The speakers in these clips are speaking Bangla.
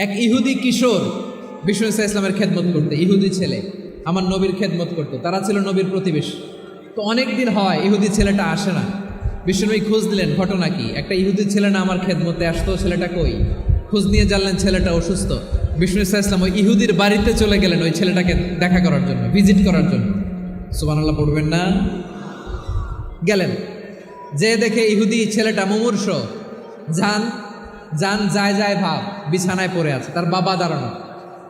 এক ইহুদি কিশোর বিষ্ণু ইসলামের খেদমত করতে, ইহুদি ছেলে আমার নবীর খেদমত করতো, তারা ছিল নবীর প্রতিবেশী। তো অনেক দিন হয় ইহুদি ছেলেটা আসে না। বিষ্ণুনবী খোঁজ দিলেন, ঘটনা কি? একটা ইহুদি ছেলে না আমার খেদমতে আসতো, ছেলেটা কই? খোঁজ নিয়ে জানলেন ছেলেটা অসুস্থ। বিষ্ণু ইসলাম ওই ইহুদির বাড়িতে চলে গেলেন ওই ছেলেটাকে দেখা করার জন্য, ভিজিট করার জন্য। সুবহানাল্লাহ পড়বেন না? গেলেন, যে দেখে ইহুদি ছেলেটা মুমূর্ষ, যান যায় ভাব, বিছানায় পড়ে আছে, তার বাবা দাঁড়ানো।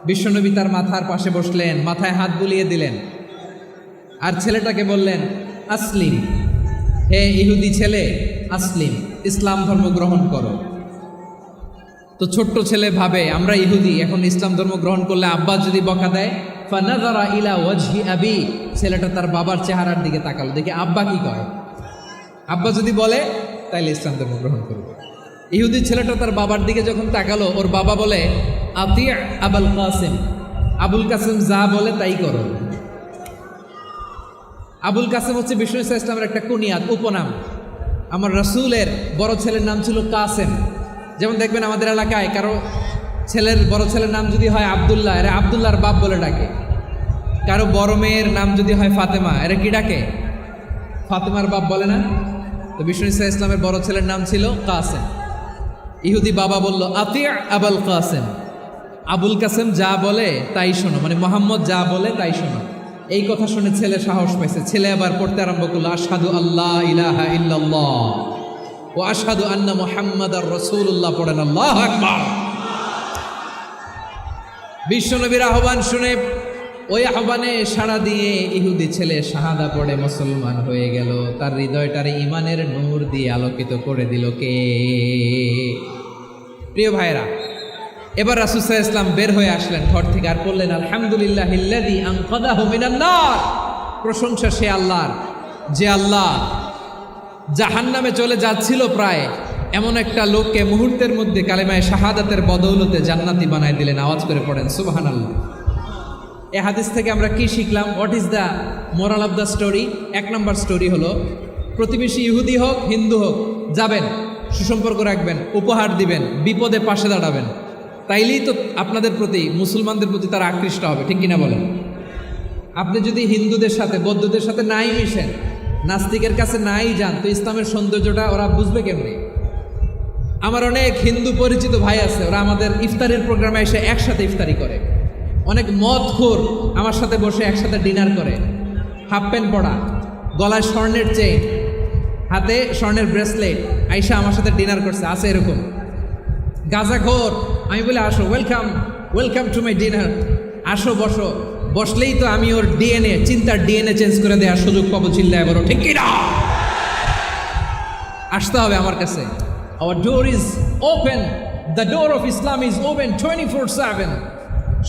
বিশ্বনবী তার মাথার পাশে বসলেন, মাথায় হাত বুলিয়ে দিলেন, আর ছেলেটাকে বললেন, আসলিম, হে ইহুদি ছেলে, আসলিম, ইসলাম ধর্ম গ্রহণ করো। তো ছোট্ট ছেলে ভাবে আমরা ইহুদি, এখন ইসলাম ধর্ম গ্রহণ করলে আব্বা যদি বকা দেয়, ফানাযারা ইলা ওয়াজহি আবি, ছেলেটা তার বাবার চেহারার দিকে তাকালো, দেখে আব্বা কি কয়। আব্বা যদি বলে তাইলে ইসলাম ধর্ম গ্রহণ করবে। ইহুদি ছেলেটা তার বাবার দিকে যখন তাকালো, ওর বাবা বলে, আতি আবুল কাসিম, আবুল কাসিম যা বলে তাই করো। আবুল কাসিম হচ্ছে বিষ্ণু ইসলামের একটা কুনিয়াত, উপনাম। আমার রাসূলের বড় ছেলের নাম ছিল কাসেম। যেমন দেখবেন আমাদের এলাকায় কারো ছেলের বড় ছেলের নাম যদি হয় আব্দুল্লাহ, এরা আব্দুল্লাহর বাপ বলে ডাকে। কারো বড় মেয়ের নাম যদি হয় ফাতেমা, এরা কি ডাকে? ফাতেমার বাপ বলে না? তো বিষ্ণু ইসলামের বড় ছেলের নাম ছিল কাসেম। ইহুদি বাবা বলল, আতি আবুল কাসেম, আবুল কাসেম যা বলে তাই শোনো, মানে মোহাম্মদ যা বলে তাই শোনো। এই কথা শুনে ছেলে সাহস পাইছে, ছেলে আবার পড়তে আরম্ভ করলো, আশহাদু আল্লাহ ইলাহা ইল্লাল্লাহ ও আশহাদু আন্না মুহাম্মাদার রাসূলুল্লাহ, পড়েন আল্লাহু আকবার। বিশ্বনবীর আহ্বান শুনে ওই আহ্বানে সাড়া দিয়ে ইহুদি ছেলে শাহাদা পড়ে মুসলমান হয়ে গেল। তার হৃদয়টারে ইমানের নূর দিয়ে আলোকিত করে দিল কে? প্রিয় ভাইরা, এবার রাসূল সাল্লাল্লাহু আলাইহি ওয়াসাল্লাম বের হয়ে আসলেন ঘর থেকে, আর বললেন, আলহামদুলিল্লাহিল্লাযী আনকাযাহু মিনান নার, প্রশংসা সে আল্লাহর, যে আল্লাহ জাহান্নামে চলে যাচ্ছিল প্রায় এমন একটা লোককে মুহূর্তের মধ্যে কালেমায়ে শাহাদাতের বদৌলতে জান্নাতি বানায় দিলেন। আওয়াজ করে পড়েন সুবহানাল্লাহ। এই হাদিস থেকে আমরা কি শিখলাম? What is the moral of the story? এক নম্বর স্টোরি হলো, প্রতিবেশী ইহুদি হোক হিন্দু হোক, যাবেন, সুসম্পর্ক রাখবেন, উপহার দিবেন, বিপদে পাশে দাঁড়াবেন, তাইলেই তো আপনাদের প্রতি, মুসলমানদের প্রতি তারা আকৃষ্ট হবে, ঠিক কিনা বলেন? আপনি যদি হিন্দুদের সাথে বৌদ্ধদের সাথে নাই মিশেন, নাস্তিকের কাছে নাই যান, তো ইসলামের সৌন্দর্যটা ওরা বুঝবে কেমনি? আমার অনেক হিন্দু পরিচিত ভাই আছে, ওরা আমাদের ইফতারের প্রোগ্রামে এসে একসাথে ইফতারি করে। অনেক মদখোর আমার সাথে বসে একসাথে ডিনার করে, হাফ প্যান্ট পরা, গলায় স্বর্ণের চেইন, হাতে স্বর্ণের ব্রেসলেট, আইসা আমার সাথে ডিনার করছে, আছে এরকম। গাঁজাখোর, আমি বলে, আসো, ওয়েলকাম টু মাই ডিনার, আসো বসো। বসলেই তো আমি ওর ডিএনএ, চিন্তার ডিএনএ চেঞ্জ করে দেওয়ার সুযোগ পাবো, চিল্লায় বলো ঠিক কিনা? আসতে হবে আমার কাছে। Hour door is open, the door of Islam is open 24/7।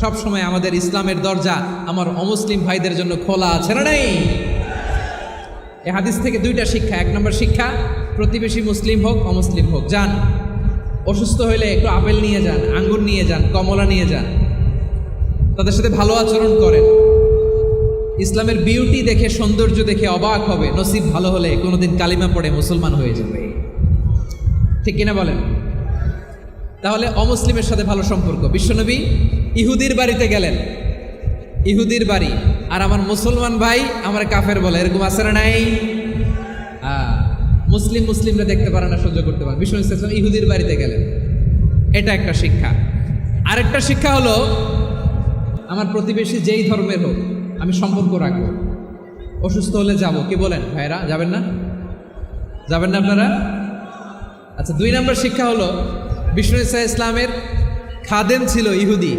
সবসময় আমাদের ইসলামের দরজা আমার অমুসলিম ভাইদের জন্য খোলা আছে না নাই? এই হাদিস থেকে দুইটা শিক্ষা। এক নম্বর শিক্ষা, প্রতিবেশী মুসলিম হোক অমুসলিম হোক, যান, অসুস্থ হইলে একটু আপেল নিয়ে যান, আঙ্গুর নিয়ে যান, কমলা নিয়ে যান, তাদের সাথে ভালো আচরণ করেন। ইসলামের বিউটি দেখে, সৌন্দর্য দেখে অবাক হবে, নসিব ভালো হলে কোনোদিন কালিমা পড়ে মুসলমান হয়ে যাবে, ঠিক কিনা বলেন? তাহলে অমুসলিমের সাথে ভালো সম্পর্ক। বিশ্বনবী ইহুদির বাড়িতে গেলেন, ইহুদির বাড়ি, আর আমার মুসলমান ভাই আমার কাফের বলে, এরকম আছে না নাই? মুসলিমরা দেখতে পারে না, সহ্য করতে পারে। বিশ্বনবী সাল্লাল্লাহু আলাইহি ওয়াসাল্লাম ইহুদির বাড়িতে গেলেন, এটা একটা শিক্ষা। আরেকটা শিক্ষা হলো, আমার প্রতিবেশী যেই ধর্মের হোক আমি সম্পর্ক রাখবো। অসুস্থ হলে যাব, কি বলেন ভাইরা? যাবেন না? যাবেন না আপনারা? আচ্ছা, 2 নম্বর শিক্ষা হলো, বিষ্ণু ইসলামের খাদেম ছিল ইহুদি,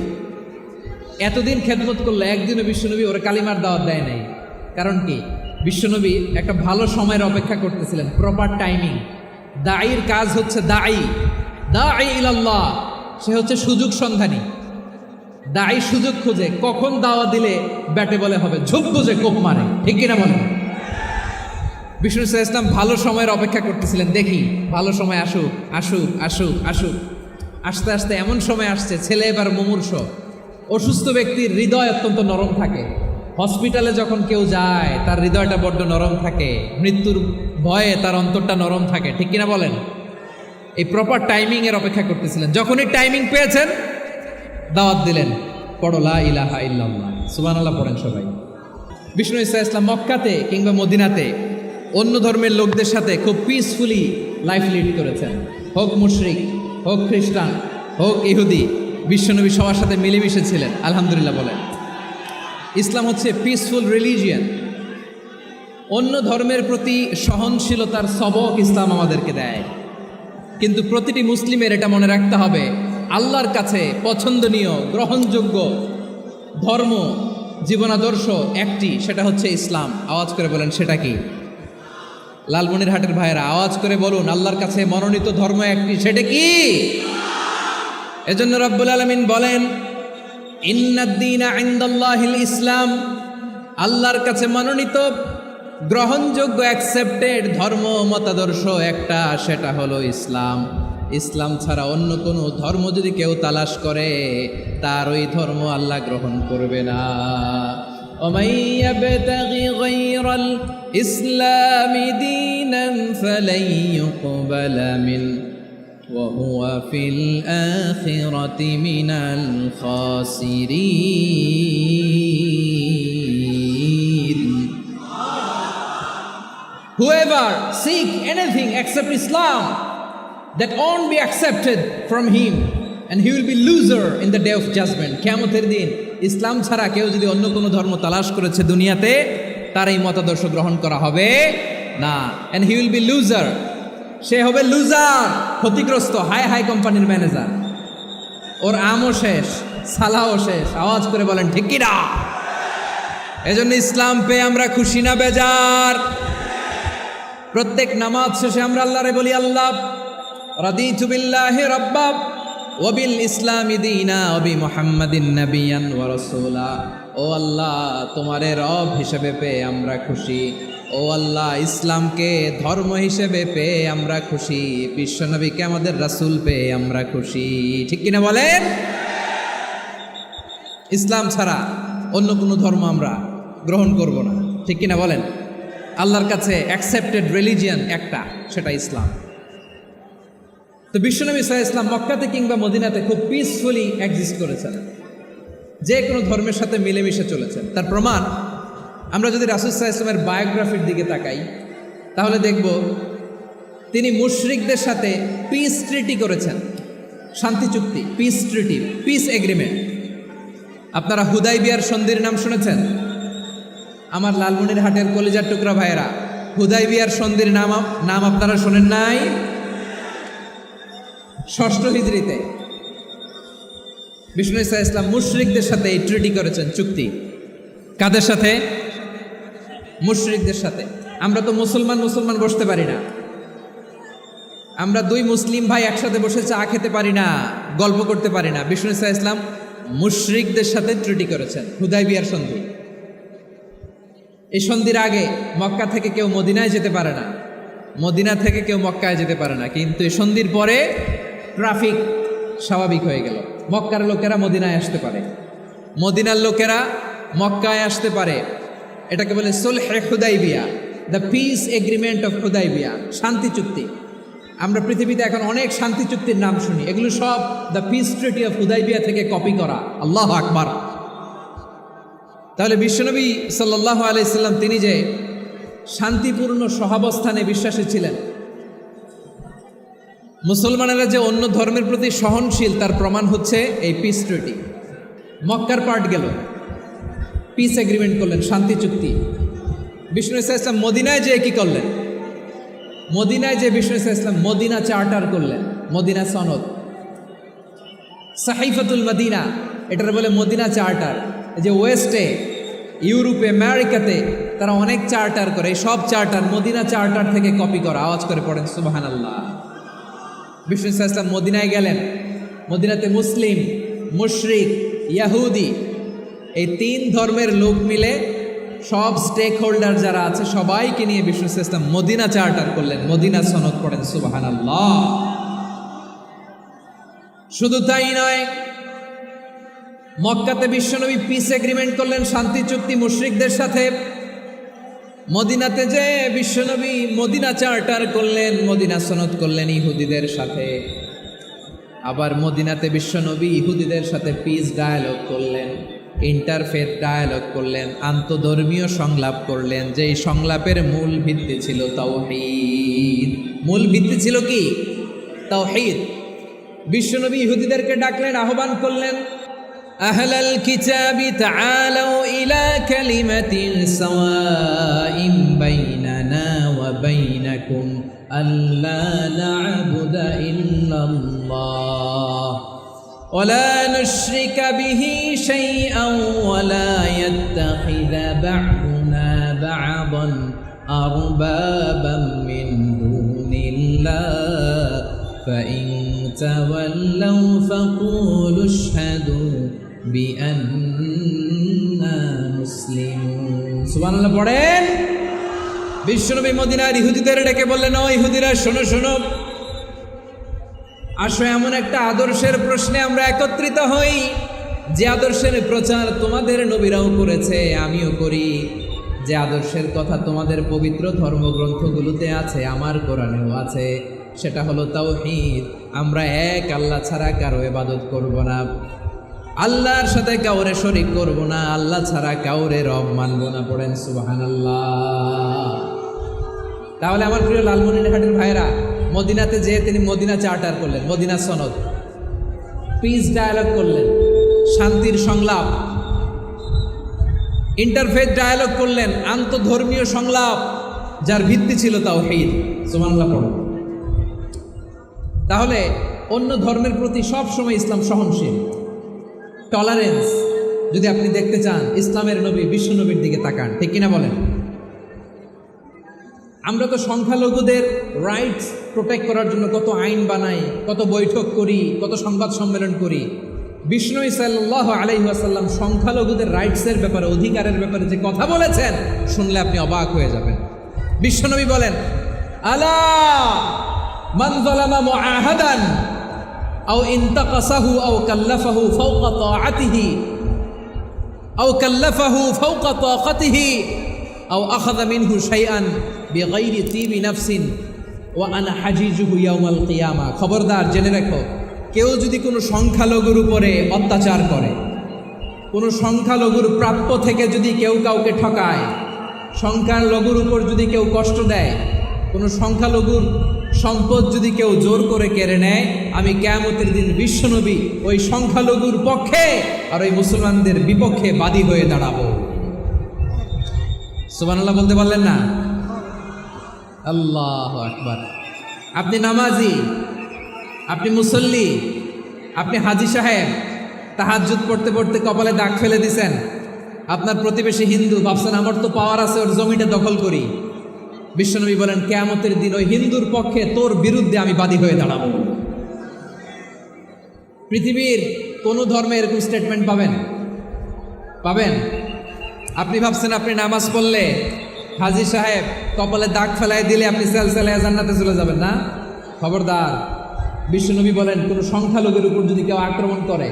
এতদিন খেদমত করলো, একদিনও বিশ্বনবী ওরা কালিমার দাওয়াত দেয় নাই। কারণ কি? বিশ্বনবী একটা ভালো সময়ের অপেক্ষা করতেছিলেন, প্রপার টাইমিং। দাঈর কাজ হচ্ছে দাঈ ইলাল্লাহ, সে হচ্ছে সুযোগ সন্ধানী। দাঈ সুযোগ খোঁজে, কখন দাওয়া দিলে ব্যাটে বলে হবে, ঝোপ বুঝে কোপ মারে, ঠিক কিনা বলেন? বিষ্ণু ইসলাম ভালো সময়ের অপেক্ষা করতেছিলেন, দেখি ভালো সময় আসুক আসুক আসুক আসুক। আস্তে আস্তে এমন সময় আসছে, ছেলে এবার মুমূর্ষ। অসুস্থ ব্যক্তির হৃদয় অত্যন্ত নরম থাকে। হসপিটালে যখন কেউ যায় তার হৃদয়টা বড্ড নরম থাকে, মৃত্যুর ভয়ে তার অন্তরটা নরম থাকে, ঠিক কিনা বলেন? এই প্রপার টাইমিং এর অপেক্ষা করতেছিলেন। যখনই টাইমিং পেয়েছেন, দাওয়াত দিলেন, পড়ো লা ইলাহা ইল্লাল্লাহ, সুবহানাল্লাহ পড়েন সবাই। বিষ্ণু ঈসা ইসলাম মক্কাতে কিংবা মদিনাতে অন্য ধর্মের লোকদের সাথে খুব পিসফুলি লাইফ লিড করেছেন। হোক মুশরিক, হোক খ্রিস্টান, হোক ইহুদি, বিশ্বনবী সবার সাথে মিলেমিশে ছিলেন। আলহামদুলিল্লাহ বলেন। ইসলাম হচ্ছে পিসফুল রিলিজিয়ান। অন্য ধর্মের প্রতি সহনশীলতার সবক ইসলাম আমাদেরকে দেয়। কিন্তু প্রতিটি মুসলিমের এটা মনে রাখতে হবে, আল্লাহর কাছে পছন্দনীয় গ্রহণযোগ্য ধর্ম জীবনাদর্শ একটি, সেটা হচ্ছে ইসলাম। আওয়াজ করে বলেন সেটা কি? লালমনিরহাটের ভাইয়েরা আওয়াজ করে বলুন, আল্লাহর কাছে মনোনীত ধর্ম একটি, সেটা কি? এজন্য রব্বুল আলামিন বলেন, ইন্নাদ-দীনা ইনদাল্লাহিল ইসলাম, আল্লাহর কাছে মনোনীত গ্রহণযোগ্য অ্যাকসেপ্টেড ধর্ম মতাদর্শ একটা, সেটা হলো ইসলাম। ইসলাম ছাড়া অন্য কোনো ধর্ম যদি কেউ তালাশ করে, তার ওই ধর্ম আল্লাহ গ্রহণ করবে না। ওমাই ইয়াবতাগি গায়রাল ইসলামি দীনান ফালাই ইউকবালা মিন ওয়া হুয়া ফিল আখিরাতি মিনাল খাসিরিন। Whoever seek anything except Islam, that won't be accepted from him, and he will be loser in the day of judgment. কিয়ামতের দিন ইসলাম ছাড়া কেউ যদি অন্য কোনো ধর্ম তালাশ করেছে দুনিয়াতে, তার এই মতাদর্শ গ্রহণ করা হবে না। and he will be loser, সে হবে লুজার, ক্ষতিগ্রস্ত। হাই হাই কোম্পানির ম্যানেজার, ওর আমও শেষ, সালাও শেষ। আওয়াজ করে বলেন ঠিক কি না? এজন্য ইসলাম পেয়ে আমরা খুশি না বেজার? প্রত্যেক নামাজ শেষে আমরা আল্লাহরে বলি, আল্লাহ রাদিতু বিল্লাহি রাব্বা ওয়া বিল ইসলামি দীনা ওয়া বি মুহাম্মাদিন নাবিয়ান ওয়া রাসূলা। ও আল্লাহ, তোমারে রব হিসেবে পেয়ে আমরা খুশি। ও আল্লাহ, ইসলামকে ধর্ম হিসেবে পেয়ে আমরা খুশি। বিশ্বনবীকে আমাদের রাসূল পেয়ে আমরা খুশি। ঠিক কিনা বলেন? ইসলাম ছাড়া অন্য কোনো ধর্ম আমরা গ্রহণ করব না। ঠিক কিনা বলেন? আল্লাহর কাছে অ্যাকসেপ্টেড রিলিজিয়ান একটা, সেটা ইসলাম। তো বিশ্বনবী সাল্লাল্লাহু আলাইহি ওয়াসাল্লাম মক্কাতে কিংবা মদিনাতে খুব পিসফুলি এক্সিস্ট করেছেন, যে কোনো ধর্মের সাথে মিলেমিশে চলেছেন। তার প্রমাণ আমরা যদি রাসূল সাল্লাল্লাহু আলাইহি ওয়াসাল্লামের বায়োগ্রাফির দিকে তাকাই, তাহলে দেখব তিনি মুশরিকদের সাথে পিস ট্রিটি করেছেন, শান্তি চুক্তি, পিস ট্রিটি, পিস এগ্রিমেন্ট। আপনারা হুদাইবিয়ার সন্ধির নাম শুনেছেন? আমার লালমনিরহাটের কলিজার টুকরা ভাইয়েরা, হুদাইবিয়ার সন্ধির নাম আপনারা শোনেন নাই? 6ষ্ঠ হিজরিতে বিষ্ণু ঈসা ইসলাম মুশরিকদের সাথে এই ট্রিটি করেছেন, চুক্তি। কাদের সাথে? মুশরিকদের সাথে। আমরা তো মুসলমান বসতে পারি না। আমরা দুই মুসলিম ভাই একসাথে বসে চা খেতে পারি না, গল্প করতে পারি না। বিষ্ণু ঈসা ইসলাম মুশরিকদের সাথে ট্রিটি করেছেন, হুদাইবিয়ার সন্ধি। এই সন্ধির আগে মক্কা থেকে কেউ মদিনায় যেতে পারে না, মদিনা থেকে কেউ মক্কায় যেতে পারে না। কিন্তু এই সন্ধির পরে ট্রাফিক স্বাভাবিক হয়ে গেল। মক্কার লোকেরা মদিনায় আসতে পারে, মদিনার লোকেরা মক্কায় আসতে পারে। এটাকে বলে সুলহে Hudaybiyyah, the peace agreement of Hudaybiyyah, শান্তি চুক্তি। আমরা পৃথিবীতে এখন অনেক শান্তি চুক্তির নাম শুনি, এগুলো সব the piece treaty of Hudaibiya থেকে কপি করা। আল্লাহু আকবার। তাহলে বিশ্বনবী সাল্লাল্লাহু আলাইহি সাল্লাম তিনি যে শান্তিপূর্ণ সহাবস্থানে বিশ্বাসী ছিলেন, মুসলমানেরা যে অন্য ধর্মের প্রতি সহনশীল, তার প্রমাণ হচ্ছে এই পিস ট্রিটি। মক্কার পার্ট গেল, পিস এগ্রিমেন্ট করলেন, শান্তি চুক্তি। বিষ্ণু ঈসা ইসলাম মদিনায় যে কি করলেন? মদিনায় যে বিষ্ণু ঈসা ইসলাম মদিনা চার্টার করলেন, মদিনা সনদ, সাহিফাতুল মদিনা, এটার বলে মদিনা চার্টার। এই যে ওয়েস্টে, ইউরোপে, আমেরিকাতে তারা অনেক চার্টার করে, এই সব চার্টার মদিনা চার্টার থেকে কপি করা। আওয়াজ করে পড়েন সুবহানাল্লাহ। বিষ্ণু ঈসা ইসলাম মদিনায় গেলেন, মদিনাতে মুসলিম, মুশরিক, ইয়াহুদি, এই 3 ধর্মের লোক মিলে সব স্টেক হোল্ডার যারা আছে সবাইকে নিয়ে বিষ্ণু ঈসা ইসলাম মদিনা চার্টার করলেন, মদিনা সনদ। পড়েন সুবহানাল্লাহ। শুধু তাই নয়, মক্কাতে বিশ্বনবী পিস এগ্রিমেন্ট করলেন, শান্তি চুক্তি মুশরিকদের সাথে। মদিনাতে যে বিশ্বনবী মদিনা চার্টার করলেন, মদিনা সনদ করলেন ইহুদিদের সাথে। আবার মদিনাতে বিশ্বনবী ইহুদিদের সাথে পিস ডায়ালগ করলেন, ইন্টারফেথ ডায়ালগ করলেন, আন্তধর্মীয় সংলাপ করলেন, যেই সংলাপের মূল ভিত্তি ছিল তাওহীদ। মূল ভিত্তি ছিল কি? তাওহীদ। বিশ্বনবী ইহুদিদেরকে ডাকলেন, আহ্বান করলেন, আহলাল কিতাবি তাআলাউ ইলা কালিমাতিন সাওয়াইন বাইনানা ওয়া বাইনাকুম আল্লা না'বুদা ইল্লাল্লাহ ওয়া লা নুশরিকা বিহি শাইআন ওয়া লা ইয়াত্তাখিযা বা'দুনা বা'দান আরবাবাম মিন দুনিল্লাহ ফাইন তাওয়াল্লাউ ফাকুলু আশহাদু বিআন্না মুসলিমুন। সুবহানাল্লাহ পড়েন। বিশ্বনবী মদিনার ইহুদিদের ডেকে বললেন, ও ইহুদিরা, শোনো শোনো, আসো এমন একটা আদর্শের প্রশ্নে আমরা একত্রিত হই, যে আদর্শের প্রচার তোমাদের নবীরাও করেছে, আমিও করি, যে আদর্শের কথা তোমাদের পবিত্র ধর্মগ্রন্থগুলোতে আছে, আমার কোরআনেও আছে, সেটা হলো তাওহীদ। আমরা এক আল্লাহ ছাড়া কারো ইবাদত করব না, আল্লাহর সাথে কাউরে শরীক করব না, আল্লাহ ছাড়া কাউরে রব মানব না। পড়েন সুবহানাল্লাহ। তাহলে আমার প্রিয় লালমনিরহাটের ভাইরা, মদিনাতে যেয়ে তিনি মদিনা চার্টার করলেন, মদিনা সনদ, পিস ডায়ালগ করলেন, শান্তির সংলাপ, ইন্টারফেথ ডায়ালগ করলেন, আন্তধর্মীয় সংলাপ, যার ভিত্তি ছিল তাওহীদ। সুবহানাল্লাহ পড়ুন। তাহলে অন্য ধর্মের প্রতি সব সময় ইসলাম সহনশীল, টলারেন্স। যদি আপনি দেখতে চান ইসলামের নবী বিশ্ব নবীর দিকে তাকান, ঠিক কিনা বলেন? আমরা তো সংখ্যালঘুদের রাইটস প্রোটেক্ট করার জন্য কত আইন বানাই, কত বৈঠক করি, কত সংবাদ সম্মেলন করি। বিষ্ণু সাল্লাল্লাহু আলাইহি ওয়াসাল্লাম সংখ্যালঘুদের রাইটসের ব্যাপারে, অধিকারের ব্যাপারে যে কথা বলেছেন, শুনলে আপনি অবাক হয়ে যাবেন। বিশ্বনবী বলেন, আলা মান যালামা মুআহাদান আও ইনতাকাসাহু আও কাল্লাফাহু ফাওকা তাআতিহি আও কাল্লাফাহু ফাওকা তাকাতিহি আও আখাযা মিনহু শাইআন বিগাইরি তিবি নাফসিন ওয়া আনা হাজিজুহু ইয়াউমাল কিয়ামা। খবরদার, জেনে রাখো, কেউ যদি কোনো সংখ্যালঘুর উপরে অত্যাচার করে, কোনো সংখ্যালঘুর প্রাপ্য থেকে যদি কেউ কাউকে ঠকায়, সংখ্যালঘুর উপর যদি কেউ কষ্ট দেয়, কোনো সংখ্যালঘুর সম্পদ যদি কেউ জোর করে কেড়ে নেয়, আমি কিয়ামতের দিন বিশ্বনবী ওই সংখ্যালঘুর পক্ষে আর ওই মুসলমানদের বিপক্ষে বাদী হয়ে দাঁড়াবো। সুবহানাল্লাহ বলতে পারলেন না? আল্লাহু আকবার। আপনি নামাজি, আপনি মুসল্লি, আপনি হাজি সাহেব, তাহাজ্জুদ পড়তে পড়তে কপালে দাগ ফেলে দিছেন, আপনার প্রতিবেশী হিন্দু, ভাবছেন আমার তো পাওয়ার আছে, ওর জমিটা দখল করি। বিশ্বনবী বলেন, কিয়ামতের দিন ওই হিন্দুর পক্ষে তোর বিরুদ্ধে আমি বাদী হয়ে দাঁড়াবো। পৃথিবীর কোন ধর্মে এরকম স্টেটমেন্ট পাবেন? পাবেন? আপনি ভাবছেন আপনি নামাজ পড়লে হাজি সাহেব কপালে দাগ ফেলায় দিলে আপনি সেলসেলায় জান্নাতে চলে যাবেন না? খবরদার। বিশ্বনবী বলেন, কোনো সংখ্যালঘুর উপর যদি কেউ আক্রমণ করে,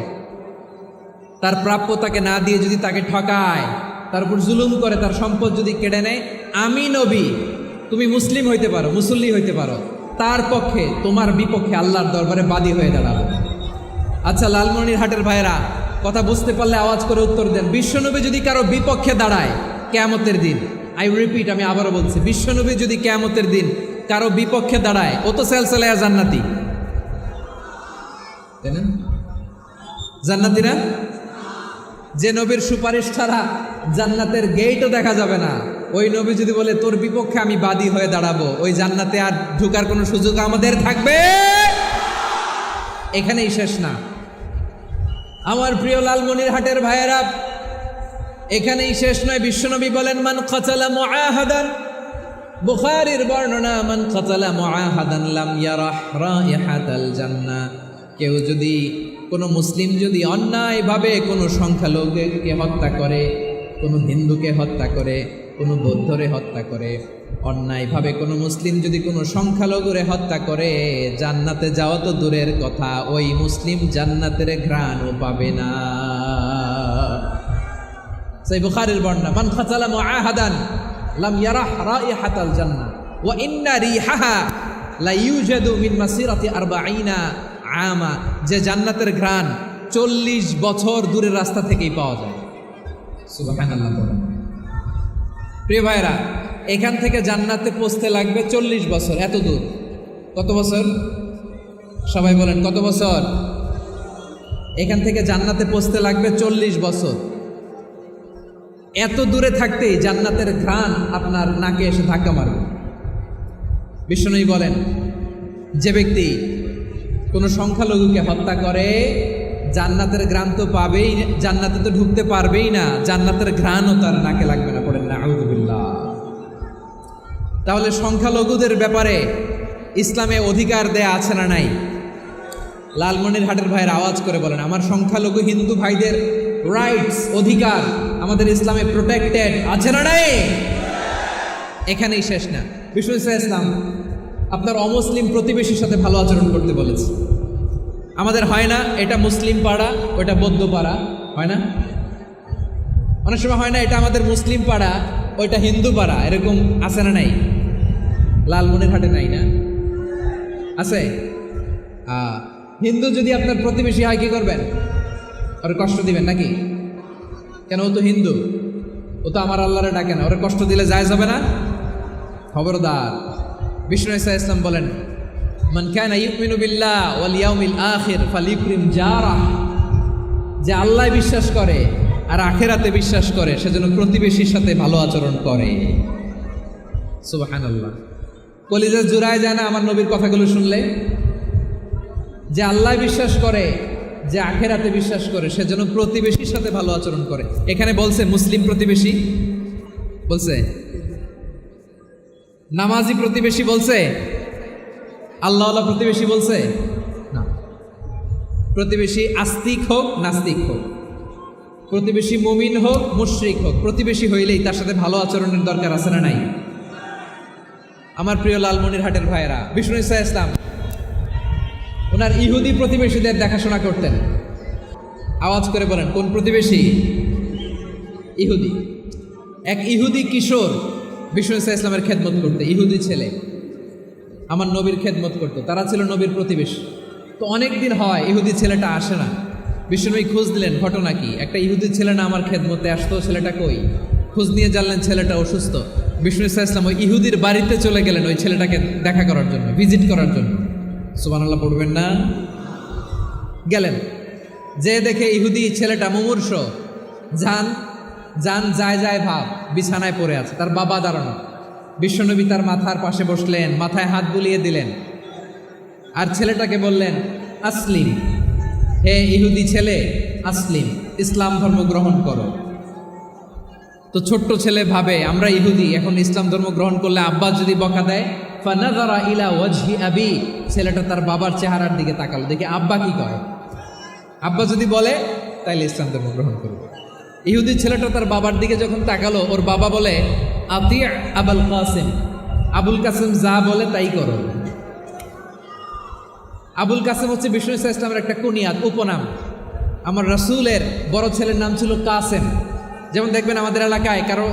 তার প্রাপ্য তাকে না দিয়ে যদি তাকে ঠকায়, তার উপর জুলুম করে, তার সম্পদ যদি কেড়ে নেয়, আমি নবী, তুমি মুসলিম হইতে পারো, মুসল্লি হইতে পারো, তার পক্ষে তোমার বিপক্ষে আল্লাহর দরবারে বাদী হয়ে দাঁড়াবো। আচ্ছা লালমনিরহাটের ভাইরা, কথা বুঝতে পারলে আওয়াজ করে উত্তর দেন। বিশ্বনবী যদি কারো বিপক্ষে দাঁড়ায় কিয়ামতের দিন, আই রিপিট, আমি আবারও বলছি, বিশ্বনবী যদি কিয়ামতের দিন কারো বিপক্ষে দাঁড়ায়, ও তো সেলসেলায়া জান্নাতি, জান্নাতি না? যে নবীর সুপারিশ ছাড়া জান্নাতের গেটও দেখা যাবে না, ওই নবী যদি বলে তোর বিপক্ষে আমি বাদী হয়ে দাঁড়াবো, ওই জান্নাতে আর ঢুকার কোনো সুযোগ আমাদের থাকবে? এখানেই শেষ না আমার প্রিয় লালমনিরহাটের ভাইয়েরা, এখানেই শেষ নয়। বিশ্বনবী বলেন, মান কাতালা মুআহাদান, বুখারীর বর্ণনা, মান কাতালা মুআহাদান লাম ইয়ারাহ রাইহাতাল জান্নাহ। কেউ যদি, কোনো মুসলিম যদি অন্যায়ভাবে কোনো সংখ্যালঘুকে হত্যা করে, কোনো হিন্দুকে হত্যা করে, কোনো বৌদ্ধরে হত্যা করে, অন্যায়ভাবে কোনো মুসলিম যদি কোনো সংখ্যালঘুরে হত্যা করে, জান্নাতে যাওয়া তো দূরের কথা, ওই মুসলিম জান্নাতের ঘ্রাণও পাবে না। সেই বুখারীর বর্ণনা, মান কাতালা মুআহাদান লাম ইয়ারাহ রাইহাতাল জান্নাহ ওয়া ইন্না রিহাহা লা ইউজাদু মিন মাসিরাতি 40 আমা, যে জান্নাতের ঘ্রাণ 40 বছর দূরের রাস্তা থেকেই পাওয়া যায়। সুবহানাল্লাহ বলেন। প্রিয় ভাইরা, এখান থেকে জান্নাতে পৌঁছতে লাগবে 40 বছর। এত দূর, কত বছর? সবাই বলেন কত বছর? এখান থেকে জান্নাতে পৌঁছতে লাগবে 40 বছর। এত দূরে থাকতেই জান্নাতের ঘ্রাণ আপনার নাকে এসে ধাক্কা মারবে। বিষ্ণুই বলেন, যে ব্যক্তি কোনো সংখ্যালঘুকে হত্যা করে জান্নাতের ঘ্রাণ তো পাবেই, জান্নাতে তো ঢুকতে পারবেই না, জান্নাতের ঘ্রাণও তার নাকে লাগবে না। পড়েন না আউযুবিল্লাহ। তাহলে সংখ্যালঘুদের ব্যাপারে ইসলামে অধিকার দেয়া আছে না নাই? লালমনিরহাটের ভাইয়ের আওয়াজ করে বলেন, আমার সংখ্যালঘু হিন্দু ভাইদের রাইটস, অধিকার আমাদের ইসলামে প্রোটেক্টেড আছে না নাই? এখানেই শেষ না। বিষ্ণু ইসলাম আপনার অমুসলিম প্রতিবেশীর সাথে ভালো আচরণ করতে বলেছে। আমাদের হয় না এটা মুসলিম পাড়া, ওটা বৌদ্ধ পাড়া, হয় না? অনেক সময় হয় না এটা আমাদের মুসলিম পাড়া, ওইটা হিন্দু পাড়া, এরকম আছে না নাই? লালমনিরহাটে নাই না? আছে? হিন্দু যদি আপনার প্রতিবেশী হয় কি করবেন? ওরে কষ্ট দিবেন নাকি? কেন? ও তো হিন্দু, ও তো আমার আল্লাহরে ডাকে না, ওরে কষ্ট দিলে জায়েজ হবে না? খবরদার। বিষ্ণু ইসলাম বলেন, মান কানা ইউমিনু বিল্লাহ ওয়াল ইয়াউমিল আখির ফালিউকরিম জারাহ, যে আল্লাহ বিশ্বাস করে আর আখিরাতে বিশ্বাস করে সেজন্য প্রতিবেশীর সাথে ভালো আচরণ করে। সুবহানাল্লাহ। কলিজা জুড়ায় যায় না আমার নবীর কথাগুলো শুনলে? যে আল্লাহ বিশ্বাস করে, যে আখিরাতে বিশ্বাস করে সেজন্য প্রতিবেশীর সাথে ভালো আচরণ করে। এখানে বলছে মুসলিম প্রতিবেশী বলছে, নামাজি প্রতিবেশী বলছে, আল্লাহওয়ালা প্রতিবেশী বলছে না। প্রতিবেশী আস্তিক হোক নাস্তিক হোক, প্রতিবেশী মুমিন হোক মুশরিক হোক, প্রতিবেশী হইলেই তার সাথে ভালো আচরণের দরকার আছে না নাই? আমার প্রিয় লালমনিরহাটের ভাইয়েরা, বিষ্ণু ইসলাম ওনার ইহুদি প্রতিবেশীদের দেখাশোনা করতেন। আওয়াজ করে বলেন কোন প্রতিবেশী? ইহুদি। এক ইহুদি কিশোর বিষ্ণু ইসলামের খেদমত করতে, ইহুদি ছেলে আমার নবীর খেদমত করতো, তারা ছিল নবীর প্রতিবেশী। তো অনেক দিন হয় ইহুদি ছেলেটা আসে না। বিষ্ণুনবী খোঁজ দিলেন, ঘটনা কি? একটা ইহুদি ছেলে না আমার খেদমতে আসতো, ছেলেটা কই? খোঁজ নিয়ে জানলেন ছেলেটা অসুস্থ। বিষ্ণু ইসলাম ওই ইহুদির বাড়িতে চলে গেলেন ওই ছেলেটাকে দেখা করার জন্য, ভিজিট করার জন্য। সুবহানাল্লাহ পড়বেন না? গেলেন, যে দেখে ইহুদি ছেলেটা মুমূর্ষ, যান যান যায় যায় ভাব, বিছানায় পড়ে আছে, তার বাবা দাঁড়ানো। বিশ্বনবী তার মাথার পাশে বসলেন, মাথায় হাত বুলিয়ে দিলেন, আর ছেলেটাকে বললেন আসলিম, হে ইহুদি ছেলে আসলিম, ইসলাম ধর্ম গ্রহণ করো। তো ছোট্ট ছেলে ভাবে আমরা ইহুদি, এখন ইসলাম ধর্ম গ্রহণ করলে আব্বা যদি বকা দেয়, ফানাযারা ইলা ওয়াজহি আবি, ছেলেটা তার বাবার চেহারার দিকে তাকালো, দেখি আব্বা কি কয়। আব্বা যদি বলে তাইলে ইসলাম ধর্ম গ্রহণ করবে। ইহুদি ছেলেটা তার বাবার দিকে যখন তাকালো, ওর বাবা বলে আতি আবুল কাসিম, আবুল কাসিম যা বলে তাই করো। আবুল কাসিম হচ্ছে বিষ্ণু ইসলামের একটা কুনিয়াত, উপনাম। আমার রাসূলের বড় ছেলের নাম ছিল কাসেম। যেমন দেখবেন আমাদের এলাকায় কারো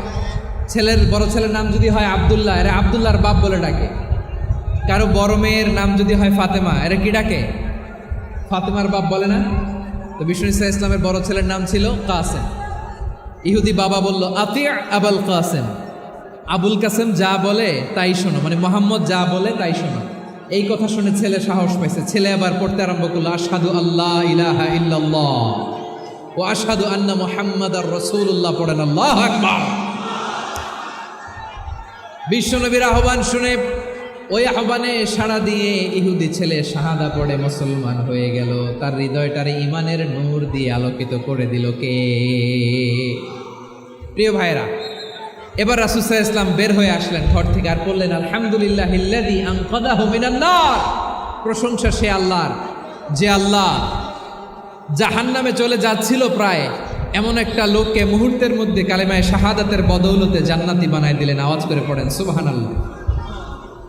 ছেলের বড় ছেলের নাম যদি হয় আব্দুল্লাহ, এরা আব্দুল্লাহর বাপ বলে ডাকে। কারো বড় মেয়ের নাম যদি হয় ফাতেমা, এরা কি ডাকে? ফাতেমার বাপ বলে না? তো বিষ্ণু ইসলামের বড় ছেলের নাম ছিল কাসেম। ইহুদি বাবা বলল আতি আবুল কাসেম, আবুল কাসেম যা বলে তাই শোনো, মানে মোহাম্মদ যা বলে তাই শোনো। এই কথা শুনে ছেলে সাহস পাইছে, ছেলে আবার পড়তে আরম্ভ করলো আশহাদু আল্লাহ ইলাহা ইল্লাল্লাহ ও আশহাদু আন্না মুহাম্মাদার রাসূলুল্লাহ। পড়েন আল্লাহু আকবার। বিশ্বনবীর আহ্বান শুনে ওই আহ্বানে সাড়া দিয়ে ইহুদি ছেলে শাহাদা পড়ে মুসলমান হয়ে গেল। তার হৃদয়টারে ইমানের নূর দিয়ে আলোকিত করে দিল কে? প্রিয় ভাইরা, এবার রাসূল সাল্লাল্লাহু আলাইহি ওয়াসাল্লাম বের হয়ে আসলেন ঘর থেকে, আর বললেন আলহামদুলিল্লাহিল্লাযী আনকাযাহু মিনান নার। প্রশংসা সে আল্লাহর, যে আল্লাহ জাহান্নামে চলে যাচ্ছিল প্রায় এমন একটা লোককে মুহূর্তের মধ্যে কালেমায়ে শাহাদাতের বদৌলতে জান্নাতি বানায় দিলেন। আওয়াজ করে পড়েন সুবহানাল্লাহ।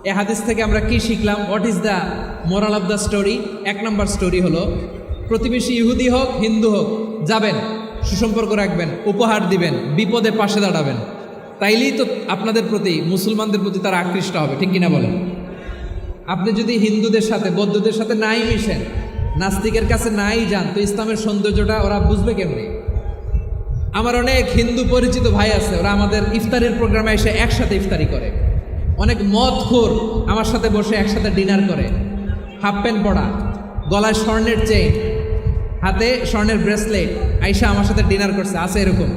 এই হাদিস থেকে আমরা কি শিখলাম? What is the moral of the story? এক নম্বর স্টোরি হলো, প্রতিবেশী ইহুদি হোক হিন্দু হোক, যাবেন, সুসম্পর্ক রাখবেন, উপহার দিবেন, বিপদে পাশে দাঁড়াবেন, তাইলেই তো আপনাদের প্রতি, মুসলমানদের প্রতি তারা আকৃষ্ট হবে, ঠিক কিনা বলেন? আপনি যদি হিন্দুদের সাথে বৌদ্ধদের সাথে নাই মিশেন, নাস্তিকের কাছে নাই যান তো ইসলামের সৌন্দর্যটা ওরা বুঝবে কেমনে? আমার অনেক হিন্দু পরিচিত ভাই আছে, ওরা আমাদের ইফতারের প্রোগ্রামে এসে একসাথে ইফতারি করে। অনেক মদখোর আমার সাথে বসে একসাথে ডিনার করে, হাফ প্যান্ট পরা, গলায় স্বর্ণের চেইন, হাতে স্বর্ণের ব্রেসলেট, আইসা আমার সাথে ডিনার করছে, আছে এরকম।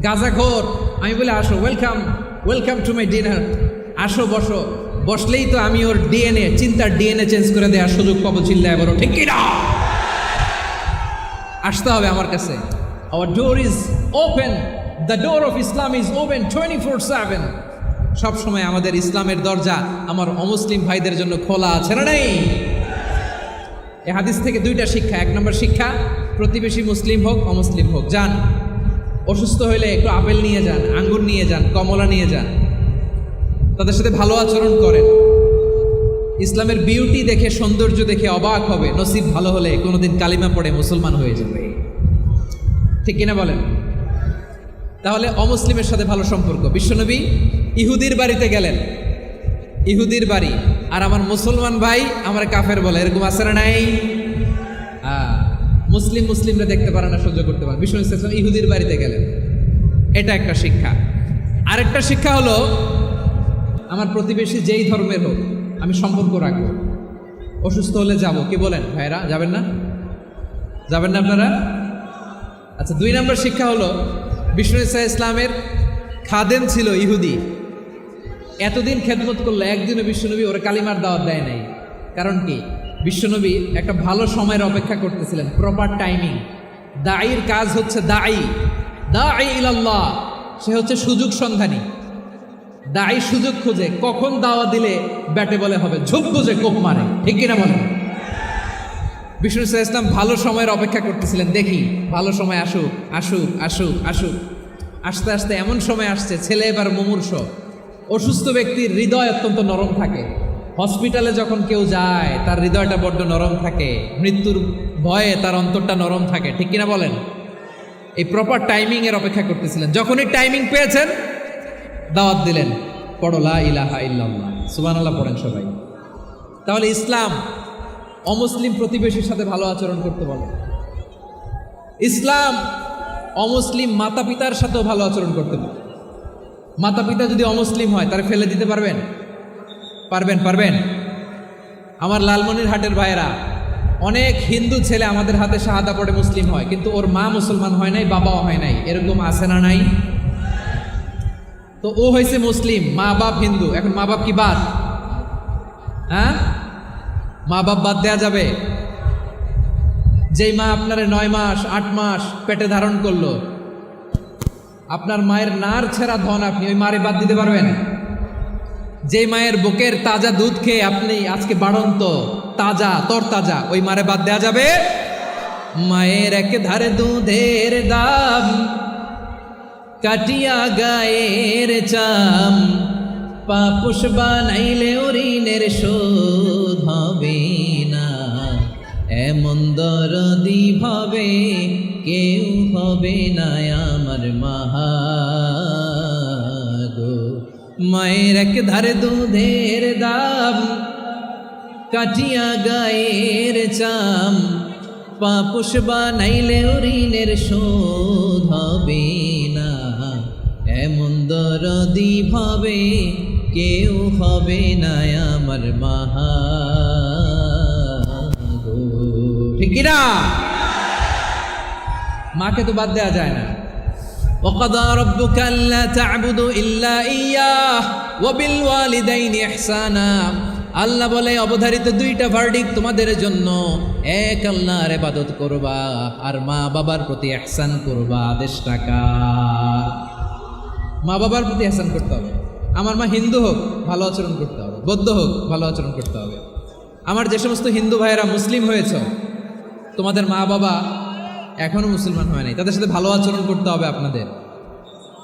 গাঁজাখোর, আমি বলে আসো, welcome welcome to my dinner, আসো বসো। বসলেই তো আমি ওর ডিএনএ, চিন্তার ডিএনএ চেঞ্জ করে দেওয়ার সুযোগ পাবো, চিল্লায় বলো ঠিক কিনা? আসতে হবে আমার কাছে। Our door is open, the door of Islam is open 24/7। সব সময় আমাদের ইসলামের দরজা আমার অমুসলিম ভাইদের জন্য খোলা আছে না নেই? এই হাদিস থেকে দুইটা শিক্ষা। এক নম্বর শিক্ষা, প্রতিবেশী মুসলিম হোক অমুসলিম হোক, যান, অসুস্থ হইলে একটু আপেল নিয়ে যান, আঙ্গুর নিয়ে যান, কমলা নিয়ে যান, তাদের সাথে ভালো আচরণ করেন। ইসলামের বিউটি দেখে, সৌন্দর্য দেখে অবাক হবে, নসিব ভালো হলে কোনোদিন কালিমা পড়ে মুসলমান হয়ে যাবে, ঠিক কিনা বলেন? তাহলে অমুসলিমের সাথে ভালো সম্পর্ক। বিশ্বনবী ইহুদির বাড়িতে গেলেন, ইহুদির বাড়ি, আর আমার মুসলমান ভাই আমার কাফের বলে, এরকম আছে না নাই? মুসলিমরা দেখতে পারে না, সহ্য করতে পারে। বিশ্বনবী সাল্লাল্লাহু আলাইহি ওয়াসাল্লাম ইহুদির বাড়িতে গেলেন, এটা একটা শিক্ষা। আরেকটা শিক্ষা হলো, আমার প্রতিবেশী যেই ধর্মের হোক আমি সম্পর্ক রাখবো। অসুস্থ হলে যাব, কি বলেন ভাইরা? যাবেন না? যাবেন না আপনারা? আচ্ছা, 2 নম্বর শিক্ষা হলো, বিষ্ণু ইসা ইসলামের খাদেম ছিল ইহুদি, এতদিন খেদমত করলো, একদিনও বিশ্বনবী ওরা কালিমার দাওয়াত দেয় নাই। কারণ কি? বিশ্বনবী একটা ভালো সময়ের অপেক্ষা করতেছিলেন, প্রপার টাইমিং। দাঈর কাজ হচ্ছে দাঈ ইলাল্লাহ, সে হচ্ছে সুযোগ সন্ধানী। দাঈ সুযোগ খুঁজে, কখন দাওয়া দিলে ব্যাটে বলে হবে, ঝোপ বুঝে কোপ মারে, ঠিক কিনা বলেন? বিষ্ণু ইসলাম ভালো সময়ের অপেক্ষা করতেছিলেন, দেখি ভালো সময় আসুক আসুক আসুক আসুক। আস্তে আস্তে এমন সময় আসছে, ছেলে এবার মুমূর্ষ, অসুস্থ ব্যক্তির হৃদয় অত্যন্ত নরম থাকে। হসপিটালে যখন কেউ যায় তার হৃদয়টা বড্ড নরম থাকে, মৃত্যুর ভয়ে তার অন্তরটা নরম থাকে, ঠিক কিনা বলেন? এই প্রপার টাইমিং এর অপেক্ষা করতেছিলেন। যখনই টাইমিং পেয়েছেন দাওয়াত দিলেন, পড়ো লা ইলাহা ইল্লাল্লাহ, সুবহানাল্লাহ পড়েন সবাই। তাহলে ইসলাম অমুসলিম প্রতিবেশীর সাথে ভালো আচরণ করতে বলে। ইসলাম অমুসলিম মাতা পিতার সাথেও ভালো আচরণ করতে বলে। মাতা পিতা যদি অমুসলিম হয় তারা ফেলে দিতে পারবেন? পারবেন? আমার লালমনিরহাটের ভাইয়েরা, অনেক হিন্দু ছেলে আমাদের হাতে শাহাদা পড়ে মুসলিম হয়, কিন্তু ওর মা মুসলমান হয় নাই, বাবাও হয় নাই, এরকম আছে না নাই? তো ও হয়েছে মুসলিম, মা বাপ হিন্দু, এখন মা বাপ কি বাদ? হ্যাঁ, মা বাপ বাদ দেয়া যাবে? যেই মা আপনার 9 মাস 8 মাস পেটে ধারণ করলো, আপনার মায়ের নার ছেঁড়া ধন, আপনি ওই মারে বাদ দিতে পারবেন? যে মায়ের বুকের তাজা দুধ খেয়ে আপনি আজকে বাড়ন্ত তাজা তরতাজা, ওই মারে বাদ দেয়া যাবে? মায়ের এক ধারে দুধের দাম, কাটিয়া গায়ের চাম, পাপুষ বানাইলে ঋণের শোধ হবে না, এমন দরদি ভাবে কেউ হবে না আমার মাহা গো। মায়ের এক ধারে দুধের দাম, কাটিয়া গায়ের চাম, পাপুষ বানাইলে ঋণের শোধ হবে না, এমন দরদি ভাবে কেউ হবে না আমার মাহা গো, ঠিক কিনা? মাকে তো বাদ দেওয়া যায় না। وقضى ربك ألا تعبدوا إلا إياه وبالوالدين إحسانا। আল্লাহ বলে অবধারিত 2টা ভার্ডিক্ট তোমাদের জন্য, এক আল্লাহর ইবাদত করবা আর মা বাবার প্রতি ইহসান করবা। আদেশটাকা মা বাবার প্রতি ইহসান করতে হবে। আমার মা হিন্দু হোক ভালো আচরণ করতে হবে, বৌদ্ধ হোক ভালো আচরণ করতে হবে। আমার যে সমস্ত হিন্দু ভাইয়েরা মুসলিম হয়েছ, তোমাদের মা বাবা এখনো মুসলমান হয় নাই, তাদের সাথে ভালো আচরণ করতে হবে। আপনাদের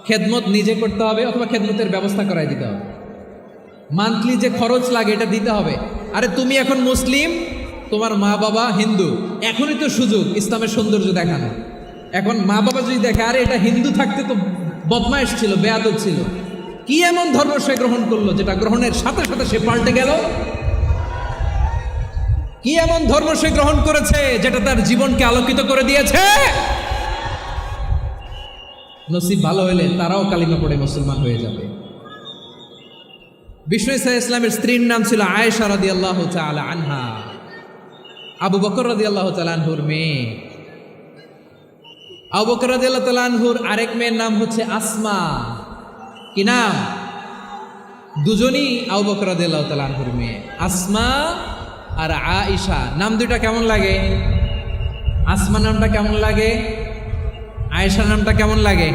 খেদমত নিজে করতে হবে অথবা খেদমতের ব্যবস্থা করাই দিতে হবে। মান্থলি যে খরচ লাগে এটা দিতে হবে। আরে তুমি এখন মুসলিম, তোমার মা বাবা হিন্দু, এখনই তো সুযোগ ইসলামের সৌন্দর্য দেখানো। এখন মা বাবা যদি দেখে আরে এটা হিন্দু থাকতে তো বদমাইশ ছিল, বেয়াদব ছিল, কি এমন ধর্ম সে গ্রহণ করলো যেটা গ্রহণের সাথে সাথে সে পাল্টে গেল। কি এমন ধর্ম সে গ্রহণ করেছে যেটা তার জীবনকে আলোকিত করে দিয়েছে? নসিব ভালো হলে তারাও কালিমা পড়ে মুসলমান হয়ে যাবে। বিষ্ণু ইসা ইসলামের স্ত্রীর নাম ছিল আয়েশা রাদিয়াল্লাহু তাআলা আনহা, আবু বকর রাদিয়াল্লাহু তাআলা আনহুর মেয়ে। আবু বকর রাদিয়াল্লাহু তাআলা আনহুর আরেক মেয়ের নাম হচ্ছে আসমা। কি নাম? দুজনই আবু বকর রাদিয়াল্লাহু তাআলা আনহুর মেয়ে, আসমা আর আয়েশা। নাম দুইটা কেমন লাগে? আসমা নামটা কেমন লাগে? আয়েশা নামটা কেমন লাগে?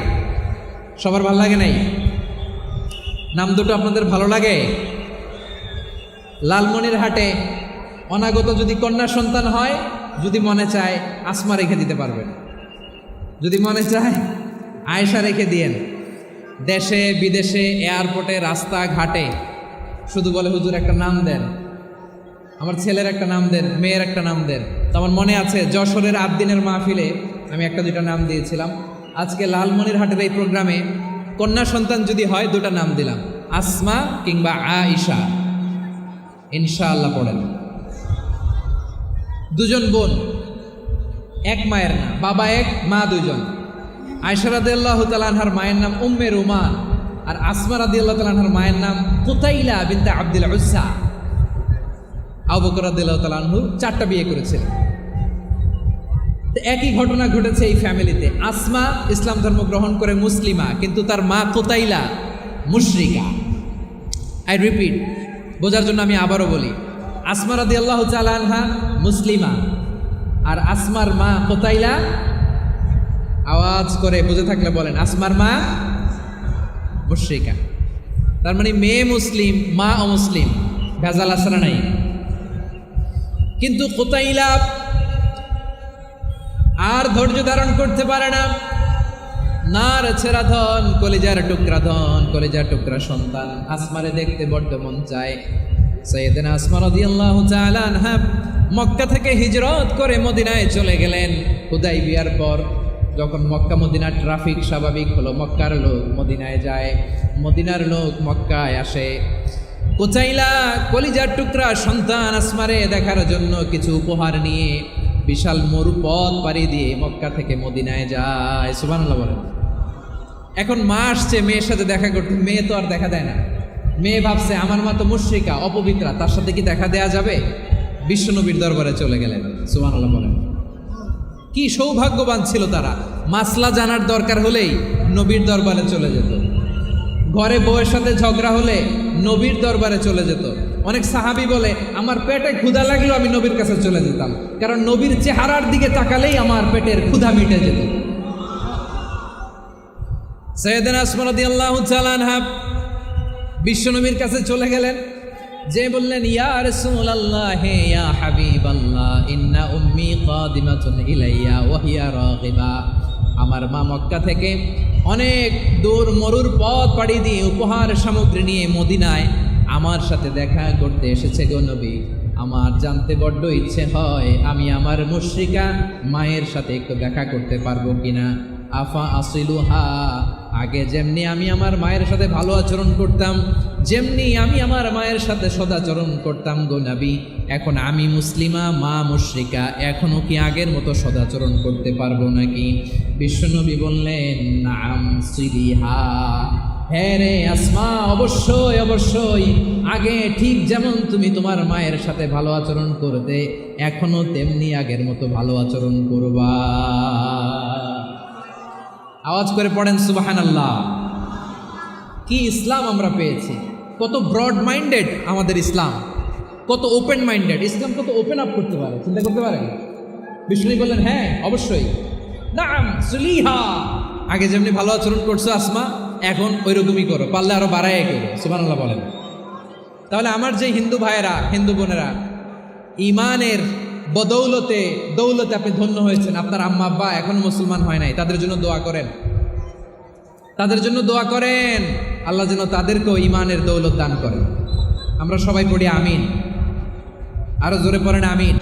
সবার ভালো লাগে নাই? নাম দুটো আপনাদের ভালো লাগে? লালমনিরহাটে অনাগত যদি কন্যা সন্তান হয়, যদি মনে চায় আসমা রেখে দিতে পারবেন, যদি মনে চায় আয়েশা রেখে দিয়েন। দেশে বিদেশে এয়ারপোর্টে রাস্তাঘাটে শুধু বলে হুজুর একটা নাম দেন, আমার ছেলের একটা নাম দেন, মেয়ের একটা নাম দেন। তো আমার মনে আছে যশোরের আবদিনের মাহফিলে আমি একটা দুটা নাম দিয়েছিলাম। আজকে লালমনিরহাটের এই প্রোগ্রামে কন্যা সন্তান যদি হয় দুটা নাম দিলাম, আসমা কিংবা আয়েশা। ইনশাআল্লাহ পড়েন। দুজন বোন, এক মায়ের না, বাবা এক মা দুজন। আয়েশা রাদিয়াল্লাহু তাআলা আনহার মায়ের নাম উম্মে রুমান, আর আসমা রাদিয়াল্লাহু তাআলা আনহার মায়ের নাম কুতাইলা বিনতে আব্দুল উজ্জা। আবু বকর রাদিয়াল্লাহু তাআলা আনহু 4টা বিয়ে করেছিলেন। একই ঘটনা ঘটেছে এই ফ্যামিলিতে। আসমা ইসলাম ধর্ম গ্রহণ করে মুসলিমা, কিন্তু তার মা কুতাইলা মুশরিকা। আই রিপিট, বোঝার জন্য আমি আবারও বলি, আসমা রাদিয়াল্লাহু তাআলা আনহা মুসলিমা, আর আসমার মা কুতাইলা, আওয়াজ করে বুঝে থাকলে বলেন, আসমার মা মুশরিকা। তার মানে মেয়ে মুসলিম, মা অমুসলিম, ভেজাল আসরা নাই। কিন্তু কুতাইলা আর ধৈর্য ধারণ করতে পারে না। নার ছেড়া ধন, কলিজার টুকরা ধন, কলিজার টুকরা সন্তান আসমারে দেখতে বড্ড মন চায়। সাইয়েদনা আসমা রাদিয়াল্লাহু তাআলা আনহা মক্কা থেকে হিজরত করে মদিনায় চলে গেলেন। হুদাইবিয়ার পর যখন মক্কা মদিনার ট্রাফিক স্বাভাবিক হলো, মক্কার লোক মদিনায় যায়, মদিনার লোক মক্কায় আসে। কুতাইলা কলিজার টুকরা সন্তান আসমারে দেখার জন্য কিছু উপহার নিয়ে বিশাল মরুপথ পাড়ি দিয়ে মক্কা থেকে মদিনায় যায়। সুবহানাল্লাহ বলেন। এখন মা আসছে মেয়ের সাথে দেখা করতে, মেয়ে তো আর দেখা দেয় না। মেয়ে ভাবছে আমার মা তো মুশরিকা, অপবিত্রা, তার সাথে কি দেখা দেয়া যাবে? বিশ্বনবীর দরবারে চলে গেলেন। সুবহানাল্লাহ বলেন। কি সৌভাগ্যবান ছিল তারা, মাসলা জানার দরকার হলেই নবীর দরবারে চলে যেত। ঘরে বউয়ের সাথে ঝগড়া হলে নবীর দরবারে চলে যেত। অনেক সাহাবী বলে আমার পেটে ক্ষুধা লাগলেও আমি নবীর কাছে চলে যেতাম, কারণ নবীর চেহারার দিকে তাকালেই আমার পেটের ক্ষুধা মিটে যেত। সাইয়েদনা আসমা রাদিয়াল্লাহু তাআলা আনহা বিশ্বনবীর কাছে চলে গেলেন, যে বললেন ইয়া রাসূলুল্লাহ ইয়া হাবিবাল্লাহ ইন্না উম্মি কাদিমাতুন ইলাইয়া ওয়া হিয়া রাগিবা। আমার মা মক্কা থেকে অনেক দূর মরুর পথ পাড়ি দিয়ে উপহার সামগ্রী নিয়ে মদিনায় আমার সাথে দেখা করতে এসেছে গো নবী। আমার জানতে বড্ড ইচ্ছে হয় আমি আমার মুশরিকা মায়ের সাথে একটু দেখা করতে পারবো কিনা। আফা আসিলুহা, আগে যেমনি আমি আমার মায়ের সাথে ভালো আচরণ করতাম, যেমনি আমি আমার মায়ের সাথে সদাচরণ করতাম গো নবী, এখন আমি মুসলিমা, মা মুশরিকা, এখনো কি আগের মতো সদাচরণ করতে পারবো নাকি? বিশ্বনবী বললেন নাম সিলিহা, হ্যাঁ রে আসমা, অবশ্যই অবশ্যই, আগে ঠিক যেমন তুমি তোমার মায়ের সাথে ভালো আচরণ করতে, এখনো তেমনি আগের মতো ভালো আচরণ করবা। আওয়াজ করে পড়েন সুবহানাল্লাহ। কি ইসলাম আমরা পেয়েছি! কত ব্রড মাইন্ডেড আমাদের ইসলাম, কত ওপেন মাইন্ডেড ইসলাম, কত ওপেন আপ করতে পারে, চিন্তা করতে পারে। বিষ্ণু বললেন হ্যাঁ অবশ্যই, নাম সুলিহা, আগে যেমনি ভালো আচরণ করছো আসমা, এখন ওই রকমই করো, পারলে আরো বাড়ায় করো। সুবহানাল্লাহ বলেন। তাহলে আমার যে হিন্দু ভাইয়েরা, হিন্দু বোনেরা, ইমানের বদৌলতে দৌলতে আপনি ধন্য হয়েছেন, আপনার আম্মা আব্বা এখনো মুসলমান হয় নাই, তাদের জন্য দোয়া করেন, তাদের জন্য দোয়া করেন, আল্লাহ যেন তাদেরকেও ইমানের দৌলত দান করেন। আমরা সবাই পড়ি আমিন, আরো জোরে পড়েন আমিন।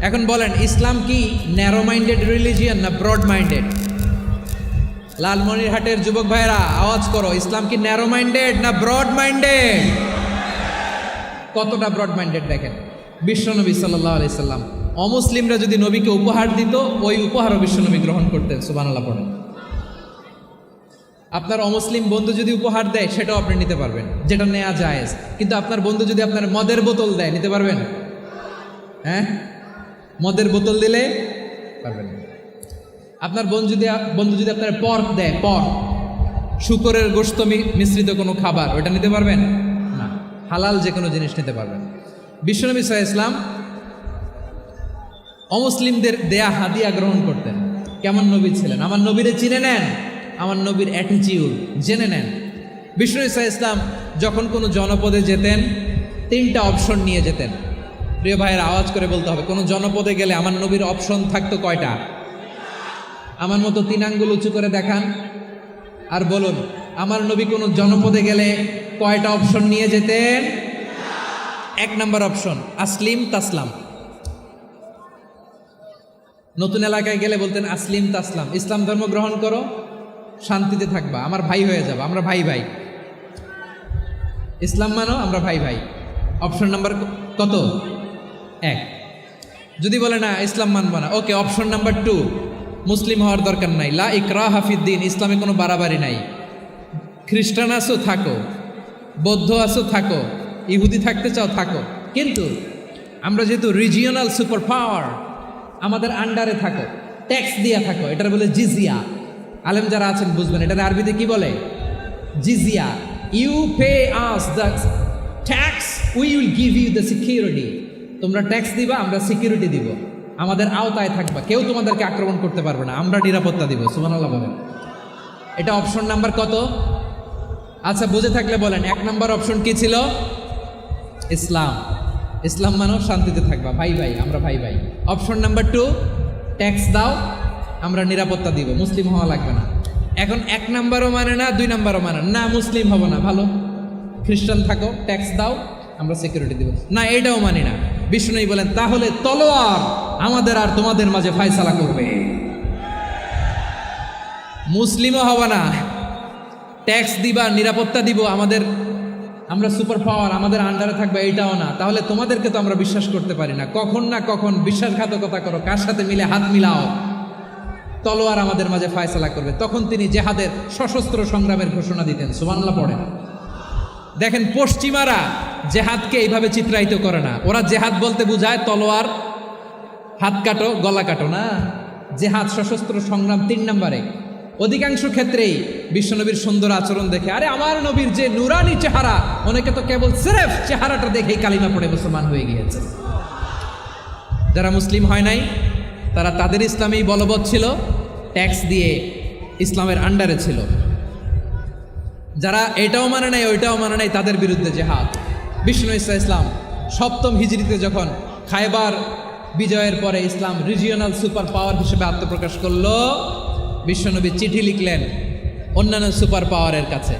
এখন বলেন, ইসলাম কি ন্যারো মাইন্ডেড রিলিজিয়ান না ব্রড মাইন্ডেড? লালমনিরহাটের যুবক ভাইয়েরা আওয়াজ করো, ইসলাম কি ন্যারো মাইন্ডেড না ব্রড মাইন্ডেড? কতটা ব্রড মাইন্ডেড দেখেন। বিশ্বনবী সাল্লাল্লাহু আলাইহি সাল্লাম। অমুসলিমরা যদি নবীকে উপহার দিত, ওই উপহারও বিশ্বনবী গ্রহণ করতেন। সুবহানাল্লাহ পড়েন। আপনার অমুসলিম বন্ধু যদি উপহার দেয়, সেটাও আপনি নিতে পারবেন, যেটা নেওয়া জায়েজ। কিন্তু আপনার বন্ধু যদি আপনার মদের বোতল দেয়, নিতে পারবেন? হ্যাঁ, মদের বোতল দিলে পারবেন না। আপনার বন্ধু যদি আপনার পর্ক দেয়, পর্ক, শূকরের গোশত মিশ্রিত কোনো খাবার, ওটা নিতে পারবেন না। হালাল যে কোনো জিনিস নিতে পারবেন। বিশ্বনবী সাল্লাল্লাহু আলাইহি ওয়াসাল্লাম অমুসলিমদের দেয়া হাদিয়া গ্রহণ করতেন। কেমন নবী ছিলেন? আমার নবীরে চিনে নেন, আমার নবীর অ্যাটিটিউড জেনে নেন। বিশ্বনবী সাল্লাল্লাহু আলাইহি ওয়াসাল্লাম যখন কোনো জনপদে যেতেন, 3টা অপশন নিয়ে যেতেন। প্রিয় ভাইয়ের, আওয়াজ করে বলতে হবে, কোনো জনপদে গেলে আমার নবীর অপশন থাকতো কয়টা? আমার মতো 3 আঙ্গুল উঁচু করে দেখান আর বলুন, আমার নবী কোনো জনপদে গেলে কয়টা অপশন নিয়ে যেতেন? 1 নম্বর অপশন, আসলিম তাসলাম। নতুন এলাকায় গেলে বলতেন আসলিম তাসলাম, ইসলাম ধর্ম গ্রহণ করো, শান্তিতে থাকবা, আমার ভাই হয়ে যাবা, আমরা ভাই ভাই। ইসলাম মানো, আমরা ভাই ভাই। অপশন নাম্বার কত? 1। যদি বলে না ইসলাম মানবো না, ওকে, অপশন নাম্বার 2, মুসলিম হওয়ার দরকার নাই, লা ইকরাহা ফিদ্দিন, ইসলামে কোনো বাড়াবাড়ি নাই। খ্রিস্টান আসো থাকো, বৌদ্ধ আসো থাকো, ইহুদি থাকতে চাও থাকো, কিন্তু আমরা যেহেতু রিজিওনাল সুপার পাওয়ার, আমাদের আন্ডারে থাকো, ট্যাক্স দিয়া থাকো, এটার বলে জিজিয়া। আলেম যারা আছেন বুঝবেন, এটার আরবিতে কি বলে? জিজিয়া। You pay us the tax, we will give you the security. তোমরা ট্যাক্স দিবা, আমরা সিকিউরিটি দিব, আমাদের আওতায় থাকবা, কেউ তোমাদেরকে আক্রমণ করতে পারবে না, আমরা নিরাপত্তা দিব। সুবহানাল্লাহ বলেন। এটা অপশন নাম্বার কত? আচ্ছা, বুঝে থাকলে বলেন, 1 নম্বর অপশন কি ছিল? ইসলাম। ইসলাম মানো, শান্তিতে থাকবা, ভাই ভাই, আমরা ভাই ভাই। অপশন নাম্বার 2, ট্যাক্স দাও, আমরা নিরাপত্তা দিব, মুসলিম হওয়া লাগবে না। এখন 1 নম্বরও মানে না, 2 নম্বরও মানে না, মুসলিম হবো না, ভালো, খ্রিস্টান থাকো, ট্যাক্স দাও, আমরা সিকিউরিটি দিব না, এটাও মানি না। বিষ্ণু বলেন, তাহলে তলোয়ার আমাদের আর তোমাদের মাঝে ফায়সালা করবে। মুসলিমও হবে না, ট্যাক্স দিবা, নিরাপত্তা দিব, আমরা সুপার পাওয়ার, আমাদের আন্ডারে থাকবে, এইটাও না। তাহলে তোমাদেরকে তো আমরা বিশ্বাস করতে পারি না, কখন না কখন বিশ্বাসঘাতকতা করো, কার সাথে মিলে হাত মিলাও, তলোয়ার আমাদের মাঝে ফায়সালা করবে। তখন তিনি জেহাদের সশস্ত্র সংগ্রামের ঘোষণা দিতেন। সুবহানাল্লাহ পড়েন। দেখেন, পশ্চিমারা জেহাদকে এইভাবে চিত্রায়িত করে না। ওরা জেহাদ বলতে বুঝায় তলোয়ার, হাত কাটো, গলা কাটো না। জেহাদ সশস্ত্র সংগ্রাম 3 নম্বরে। অধিকাংশ ক্ষেত্রেই বিশ্বনবীর সুন্দর আচরণ দেখে, আরে আমার নবীর যে নুরানি চেহারা, অনেকে তো কেবল সিরেফ চেহারাটা দেখেই কালিমা পড়ে মুসলমান হয়ে গিয়েছে। যারা মুসলিম হয় নাই, তারা তাদের ইসলামেই বলবৎ ছিল, ট্যাক্স দিয়ে ইসলামের আন্ডারে ছিল। যারা এটাও মানে নাই, ওইটাও মানে নাই, তাদের বিরুদ্ধে জেহাদ। বিষ্ণু ইসলাম 7ম হিজরিতে যখন খায়বার বিজয়ের পরে ইসলাম রিজিওনাল সুপার পাওয়ার হিসেবে আত্মপ্রকাশ করলো, বিশ্বনবী চিঠি লিখলেন অন্যান্য সুপার পাওয়ারের কাছে,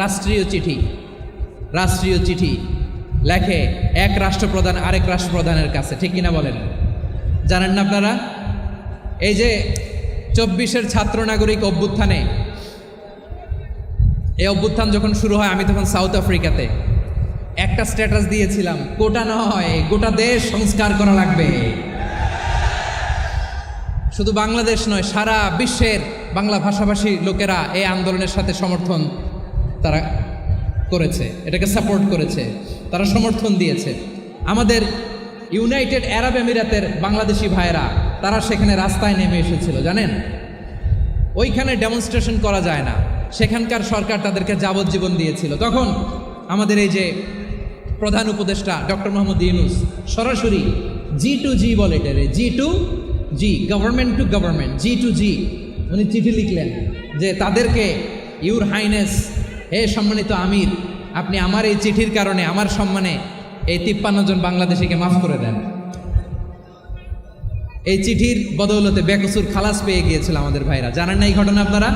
রাষ্ট্রীয় চিঠি লেখে এক রাষ্ট্রপ্রধান আরেক রাষ্ট্রপ্রধানের কাছে। ঠিক কিনা বলেন? জানেন না আপনারা? এই যে 24-এর ছাত্র নাগরিক অভ্যুত্থানে, এই অভ্যুত্থান যখন শুরু হয়, আমি তখন সাউথ আফ্রিকাতে একটা স্ট্যাটাস দিয়েছিলাম, কোটা নয়, গোটা দেশ সংস্কার করা লাগবে। শুধু বাংলাদেশ নয়, সারা বিশ্বের বাংলা ভাষাভাষী লোকেরা এই আন্দোলনের সাথে সমর্থন তারা করেছে, এটাকে সাপোর্ট করেছে, তারা সমর্থন দিয়েছে। আমাদের ইউনাইটেড আরব আমিরাতের বাংলাদেশি ভাইয়েরা, তারা সেখানে রাস্তায় নেমে এসেছিল, জানেন? ওইখানে ডেমনস্ট্রেশন করা যায় না, সেখানকার সরকার তাদেরকে যাবজ্জীবন দিয়েছিল। তখন আমাদের এই যে প্রধান উপদেষ্টা ডক্টর মোহাম্মদ ইউনূস সরাসরি G2G বলে, এটারে G2G, government to government, G2G, উনি চিঠি লিখলেন যে তাদেরকে, ইউর হাইনেস, হে সম্মানিত আমির, আপনি আমার এই চিঠির কারণে আমার সম্মানে এই 53 জন বাংলাদেশিকে মাফ করে দেন। এই চিঠির বদৌলতে বেকসুর খালাস পেয়ে গিয়েছিল আমাদের ভাইরা। জানেন না এই ঘটনা আপনারা?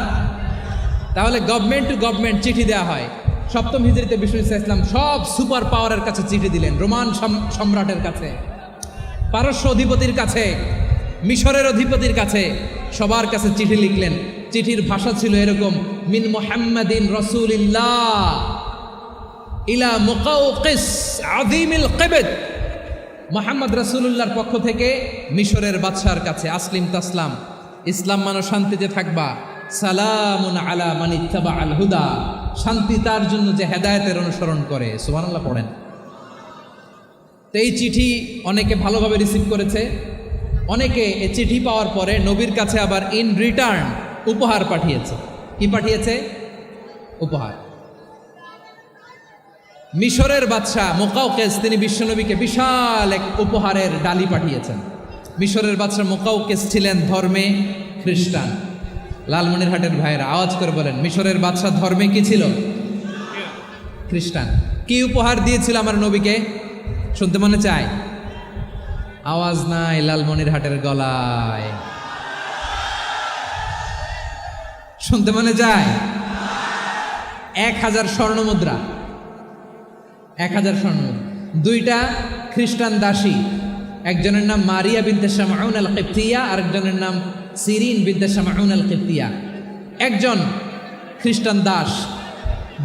তাহলে গভর্নমেন্ট টু গভর্নমেন্ট চিঠি দেওয়া হয়। 7ম হিজরিতে বিষ্ণু ইসলাম সব সুপার পাওয়ারের কাছে চিঠি দিলেন, রোমান সম্রাটের কাছে, পারস্য অধিপতির কাছে, মিশরের অধিপতির কাছে, সবার কাছে চিঠি লিখলেন। চিঠির ভাষা ছিল এরকম, মিন মুহাম্মাদিন রাসূলিল্লাহ ইলা মুকাউকিস আযীমিল কিবত মোহাম্মদ রাসূলুল্লাহর পক্ষ থেকে মিশরের বাদশার কাছে আসলিম তাসলাম, ইসলাম মানো শান্তিতে থাকবা, সালামুন আলা মান ইত্তাবা আল হুদা, শান্তি তার জন্য যে হেদায়েতের অনুসরণ করে। সুবহানাল্লাহ পড়েন। তো এই চিঠি অনেকে ভালোভাবে রিসিভ করেছে, অনেকে এই চিঠি পাওয়ার পরে নবীর কাছে আবার ইন রিটার্ন উপহার পাঠিয়েছে। কি পাঠিয়েছে? উপহার। মিশরের বাদশাহ মুকাউকেস তিনি বিশ্বনবীকে বিশাল এক উপহারের ডালি পাঠিয়েছেন। মিশরের বাদশাহ মুকাউকেস ছিলেন ধর্মে খ্রিস্টান। লালমনিরহাটের ভাইয়েরা আওয়াজ করে বলেন, মিশরের বাদশাহ ধর্মে কি ছিল? খ্রিস্টান। কি উপহার দিয়েছিল আমার নবীকে? শুনতে মনে চায়? আওয়াজ নাই লালমনিরহাটের গলায়, শুনতে মনে যায়? 1000 স্বর্ণমুদ্রা, 1000 স্বর্ণমুদ্রা। 2টা খ্রিস্টান দাসী, একজনের নাম মারিয়া বিনতে শামউন আল কিবতিয়া, আরেকজনের নাম সিরিন বিনতে শামউন আল কিবতিয়া। একজন খ্রিস্টান দাস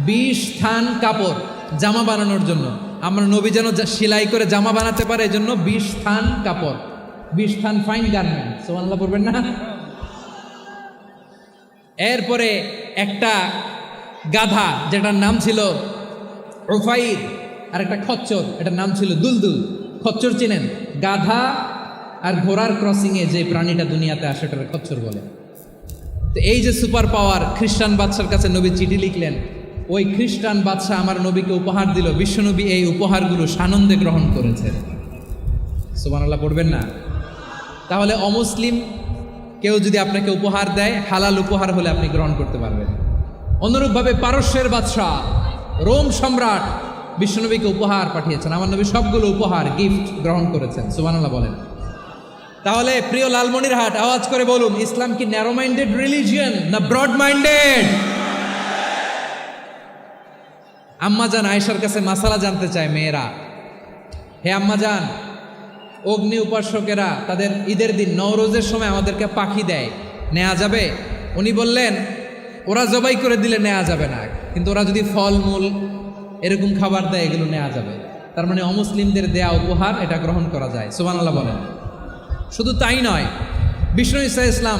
20 থান কাপড় জামা বানানোর জন্য, আমরা নবী যেন সেলাই করে জামা বানাতে পারে এজন্য 20 থান কাপড়, 20 থান ফাইন গার্মেন্ট। সুবহানাল্লাহ পড়বেন না? এরপরে একটা গাধা যেটার নাম ছিল উফাইর, আর একটা খচ্চর, এটার নাম ছিল দুলদুল। খচ্চর চিনেন? গাধা আর ঘোড়ার ক্রসিংয়ে যে প্রাণীটা দুনিয়াতে আসে সেটার খচ্চর বলে। তো এই যে সুপার পাওয়ার খ্রিস্টান বাদশার কাছে নবী চিঠি লিখলেন, ওই খ্রিস্টান বাদশাহ আমার নবীকে উপহার দিল। বিশ্বনবী এই উপহারগুলো সানন্দে গ্রহণ করেছে। সুবহানাল্লাহ পড়বেন না? তাহলে অমুসলিম কেউ যদি আপনাকে উপহার দেয়, হালাল উপহার হলে আপনি গ্রহণ করতে পারবেন। অনুরূপভাবে পারস্যের বাদশাহ, রোম সম্রাট বিশ্বনবীকে উপহার পাঠিয়েছেন। আমার নবী সবগুলো উপহার গিফট গ্রহণ করেছেন। সুবহানাল্লাহ বলেন। তাহলে প্রিয় লালমনিরহাট আওয়াজ করে বলুন, ইসলাম কি ন্যারো মাইন্ডেড রিলিজিয়ন না ব্রড মাইন্ডেড? আম্মাজান আয়েশার কাছে মাসালা জানতে চায় মেয়েরা, হে আম্মাজান, অগ্নি উপাসকেরা তাদের ঈদের দিন নওরোজের সময় আমাদেরকে পাখি দেয়, নেওয়া যাবে? উনি বললেন, ওরা জবাই করে দিলে নেওয়া যাবে না, কিন্তু ওরা যদি ফলমূল এরকম খাবার দেয় এগুলো নেওয়া যাবে। তার মানে অমুসলিমদের দেয়া উপহার এটা গ্রহণ করা যায়। সুবহানাল্লাহ বলেন। শুধু তাই নয়, বিষ্ণু ঈসা ইসলাম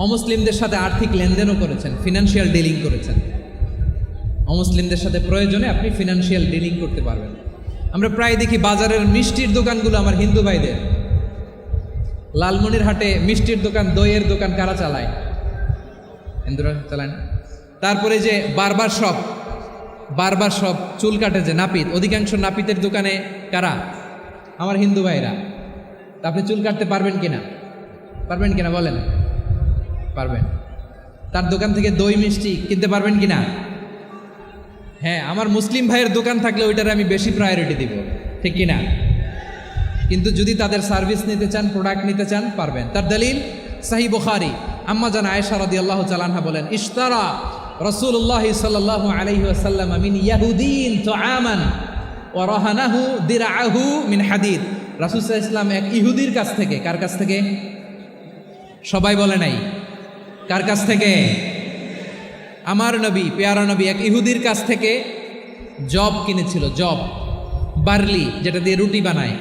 অমুসলিমদের সাথে আর্থিক লেনদেনও করেছেন, ফিনান্সিয়াল ডিলিং করেছেন। অমুসলিমদের সাথে প্রয়োজনে আপনি ফিনান্সিয়াল ডিলিং করতে পারবেন। আমরা প্রায় দেখি বাজারের মিষ্টির দোকানগুলো আমার হিন্দু ভাইদের। লালমনিরহাটে মিষ্টির দোকান, দইয়ের দোকান কারা চালায়? হিন্দুরা চালায় না? তারপরে যে বারবার শপ, চুল কাটে যে নাপিত, অধিকাংশ নাপিতের দোকানে কারা? আমার হিন্দু ভাইরা। তা আপনি চুল কাটতে পারবেন কিনা? পারবেন কিনা বলেন? পারবেন। তার দোকান থেকে দই মিষ্টি কিনতে পারবেন কিনা? হ্যাঁ, আমার মুসলিম ভাইয়ের দোকান থাকলে ওইটারে আমি বেশি প্রায়োরিটি দিব, ঠিক কিনা? কিন্তু যদি তাদের সার্ভিস নিতে চান, প্রোডাক্ট নিতে চান, পারবেন। তার দলিল সহিহ বুখারী, আম্মা জান আয়েশা রাদিয়াল্লাহু তাআলা আনহা বলেন, ইশতারা রাসূলুল্লাহ সাল্লাল্লাহু আলাইহি ওয়াসাল্লাম মিন ইয়াহুদিন তুআমান ওয়া রাহানাহু দিরআহু মিন হাদিদ। রাসূল সাল্লাল্লাহু আলাইহি ওয়াসাল্লাম এক ইহুদির কাছ থেকে, কার কাছ থেকে? সবাই বলে নাই কার কাছ থেকে? আমার নবী, পেয়ারা নবী এক ইহুদির কাছ থেকে জব কিনেছিল। জব, বার্লি, যেটা দিয়ে রুটি বানায়।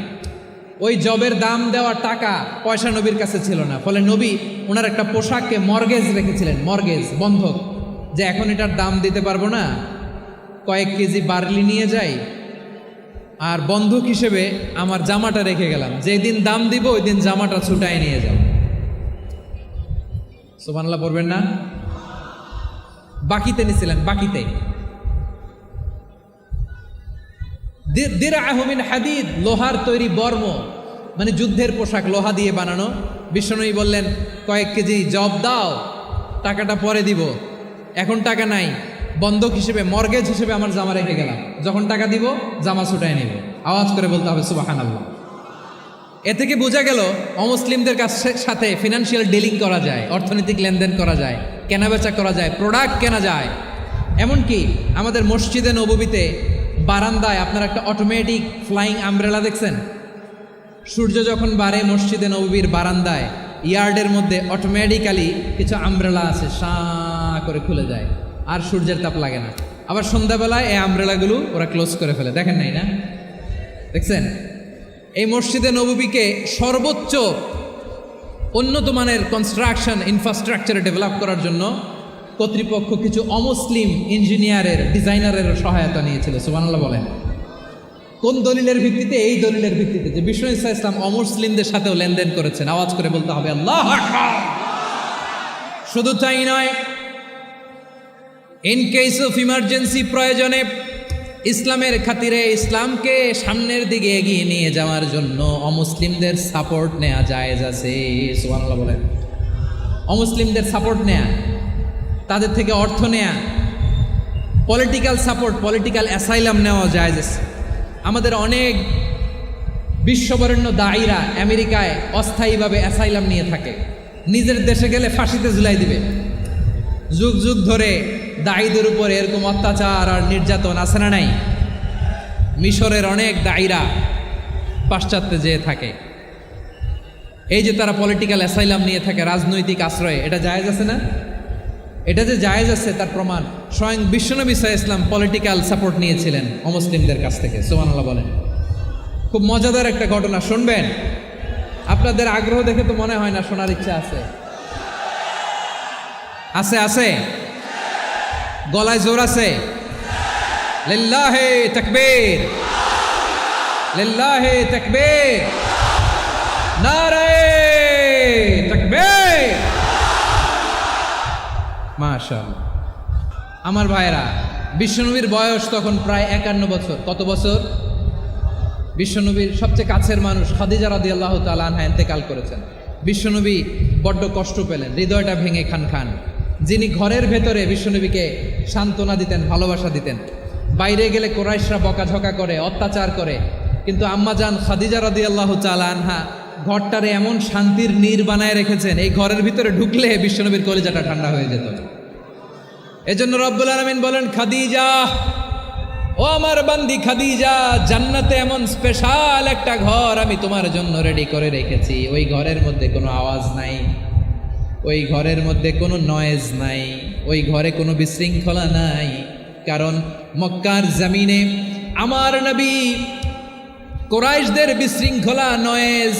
ওই জবের দাম দেওয়ার টাকা পয়সা নবীর কাছে ছিল না। ফলে নবী ওনার একটা পোশাককে মর্গেজ রেখেছিলেন, মর্গেজ, বন্ধক, যে এখন এটার দাম দিতে পারবো না, কয়েক কেজি বার্লি নিয়ে যাই আর বন্ধক হিসেবে আমার জামাটা রেখে গেলাম, যেদিন দাম দিব ওই দিন জামাটা ছুটায় নিয়ে যাও। সুবহানাল্লাহ পড়বেন না? বাকিতে নিছিলেন, বাকিতে। দিরআহু মিন হাদিদ, লোহার তৈরি বর্ম, মানে যুদ্ধের পোশাক, লোহা দিয়ে বানানো। বিশ্বনবী বললেন, কয়েক কেজি জব দাও, টাকাটা পরে দিব, এখন টাকা নাই, বন্ধক হিসেবে, মর্গেজ হিসেবে আমার জামা রেখে গেলাম, যখন টাকা দিব জামা ছুটায় নেব। আওয়াজ করে বলতে হবে সুবহানাল্লাহ। এ থেকে বোঝা গেল অমুসলিমদের সাথে ফিনান্সিয়াল ডিলিং করা যায়, অর্থনৈতিক লেনদেন করা যায়, কেনাবেচা করা যায়, প্রোডাক্ট কেনা যায়। এমনকি আমাদের মসজিদে নববীতে বারান্দায় আপনার একটা অটোমেটিক ফ্লাইং আমব্রেলা দেখছেন? সূর্য যখন বাড়ে মসজিদে নববীর বারান্দায় ইয়ার্ডের মধ্যে অটোমেটিক্যালি কিছু আমব্রেলা আছে, শাঁ করে খুলে যায়, আর সূর্যের তাপ লাগে না। আবার সন্ধ্যাবেলায় এই আমব্রেলাগুলো ওরা ক্লোজ করে ফেলে, দেখেন নাই না? দেখছেন? এই মসজিদে নববীকে সর্বোচ্চ উন্নত মানের কনস্ট্রাকশন ইনফ্রাস্ট্রাকচারে ডেভেলপ করার জন্য কর্তৃপক্ষ কিছু অমুসলিম ইঞ্জিনিয়ারের ডিজাইনারের সহায়তা নিয়েছিল। সুবহানাল্লাহ বলেন। কোন দলিলের ভিত্তিতে? এই দলিলের ভিত্তিতে যে বিষ্ণু ঈসা ইসলাম অমুসলিমদের সাথেও লেনদেন করেছেন। আওয়াজ করে বলতে হবে আল্লাহু আকবার। শুধু তাই নয়, ইন কেস অফ ইমার্জেন্সি, প্রয়োজনে ইসলামের খাতিরে ইসলামকে সামনের দিকে এগিয়ে নিয়ে যাওয়ার জন্য অমুসলিমদের সাপোর্ট নেওয়া জায়েজ আছে। সুবহানাল্লাহ বলেন। অমুসলিমদের সাপোর্ট নেয়া, তাদের থেকে অর্থ নেয়া, পলিটিক্যাল সাপোর্ট, পলিটিক্যাল অ্যাসাইলাম নেওয়া জায়েজ আছে। আমাদের অনেক বিশ্ববরেণ্য দায়ীরা আমেরিকায় অস্থায়ীভাবে অ্যাসাইলাম নিয়ে থাকে, নিজের দেশে গেলে ফাঁসিতে ঝুলাই দিবে। যুগ যুগ ধরে দায়ীদের উপর এরকম অত্যাচার আর নির্যাতন আছে না নাই? মিশরের অনেক দায়ীরা পাশ্চাত্যে যেয়ে থাকে, এই যে তারা পলিটিক্যাল অ্যাসাইলাম নিয়ে থাকে, রাজনৈতিক আশ্রয়ে, এটা জায়েজ আছে না? এটা যে জায়েজ আছে তার প্রমাণ স্বয়ং বিশ্বনবী সাল্লাল্লাহু আলাইহি ওয়াসাল্লাম পলিটিক্যাল সাপোর্ট নিয়েছিলেন অমুসলিমদের কাছ থেকে। সুবহানাল্লাহ বলেন। খুব মজাদার একটা ঘটনা, শুনবেন? আপনাদের আগ্রহ দেখে তো মনে হয় না শোনার ইচ্ছা আছে। আছে আছে, গলায় জোর আছে। লিল্লাহে তাকবীর, লিল্লাহে তাকবীর, নারে তাকবীর। মাশাআল্লাহ। আমার ভাইরা, বিশ্বনবীর বয়স তখন প্রায় 51 বছর। কত বছর? বিশ্বনবীর সবচেয়ে কাছের মানুষ খাদিজা রাদিয়াল্লাহু তাআলা আনহা ইন্তেকাল করেছেন। বিশ্বনবী বড্ড কষ্ট পেলেন, হৃদয়টা ভেঙে খান খান। যিনি ঘরের ভেতরে বিশ্বনবীকে সান্ত্বনা দিতেন, ভালোবাসা দিতেন, বাইরে গেলে কুরাইশরা বকাঝকা করে, অত্যাচার করে, কিন্তু আম্মাজান খাদিজা রাদিয়াল্লাহু তাআলা আনহা ঘরটারে এমন শান্তির নীড় বানায় রেখেছেন, এই ঘরের ভিতরে ঢুকলে বিশ্বনবীর কলিজাটা ঠান্ডা হয়ে যেত। এজন্য রব্বুল আলামিন বলেন, খাদিজা, ও আমার বান্দি খাদিজা, জান্নাতে এমন স্পেশাল একটা ঘর আমি তোমার জন্য রেডি করে রেখেছি। ওই ঘরের মধ্যে কোনো আওয়াজ নাই, ওই ঘরের মধ্যে কোনো নয়েজ নাই, ওই ঘরে কোনো বিশৃঙ্খলা নাই। কারণ মক্কার জমিনে আমার নবী কুরাইশদের বিশৃঙ্খলা, নয়েজ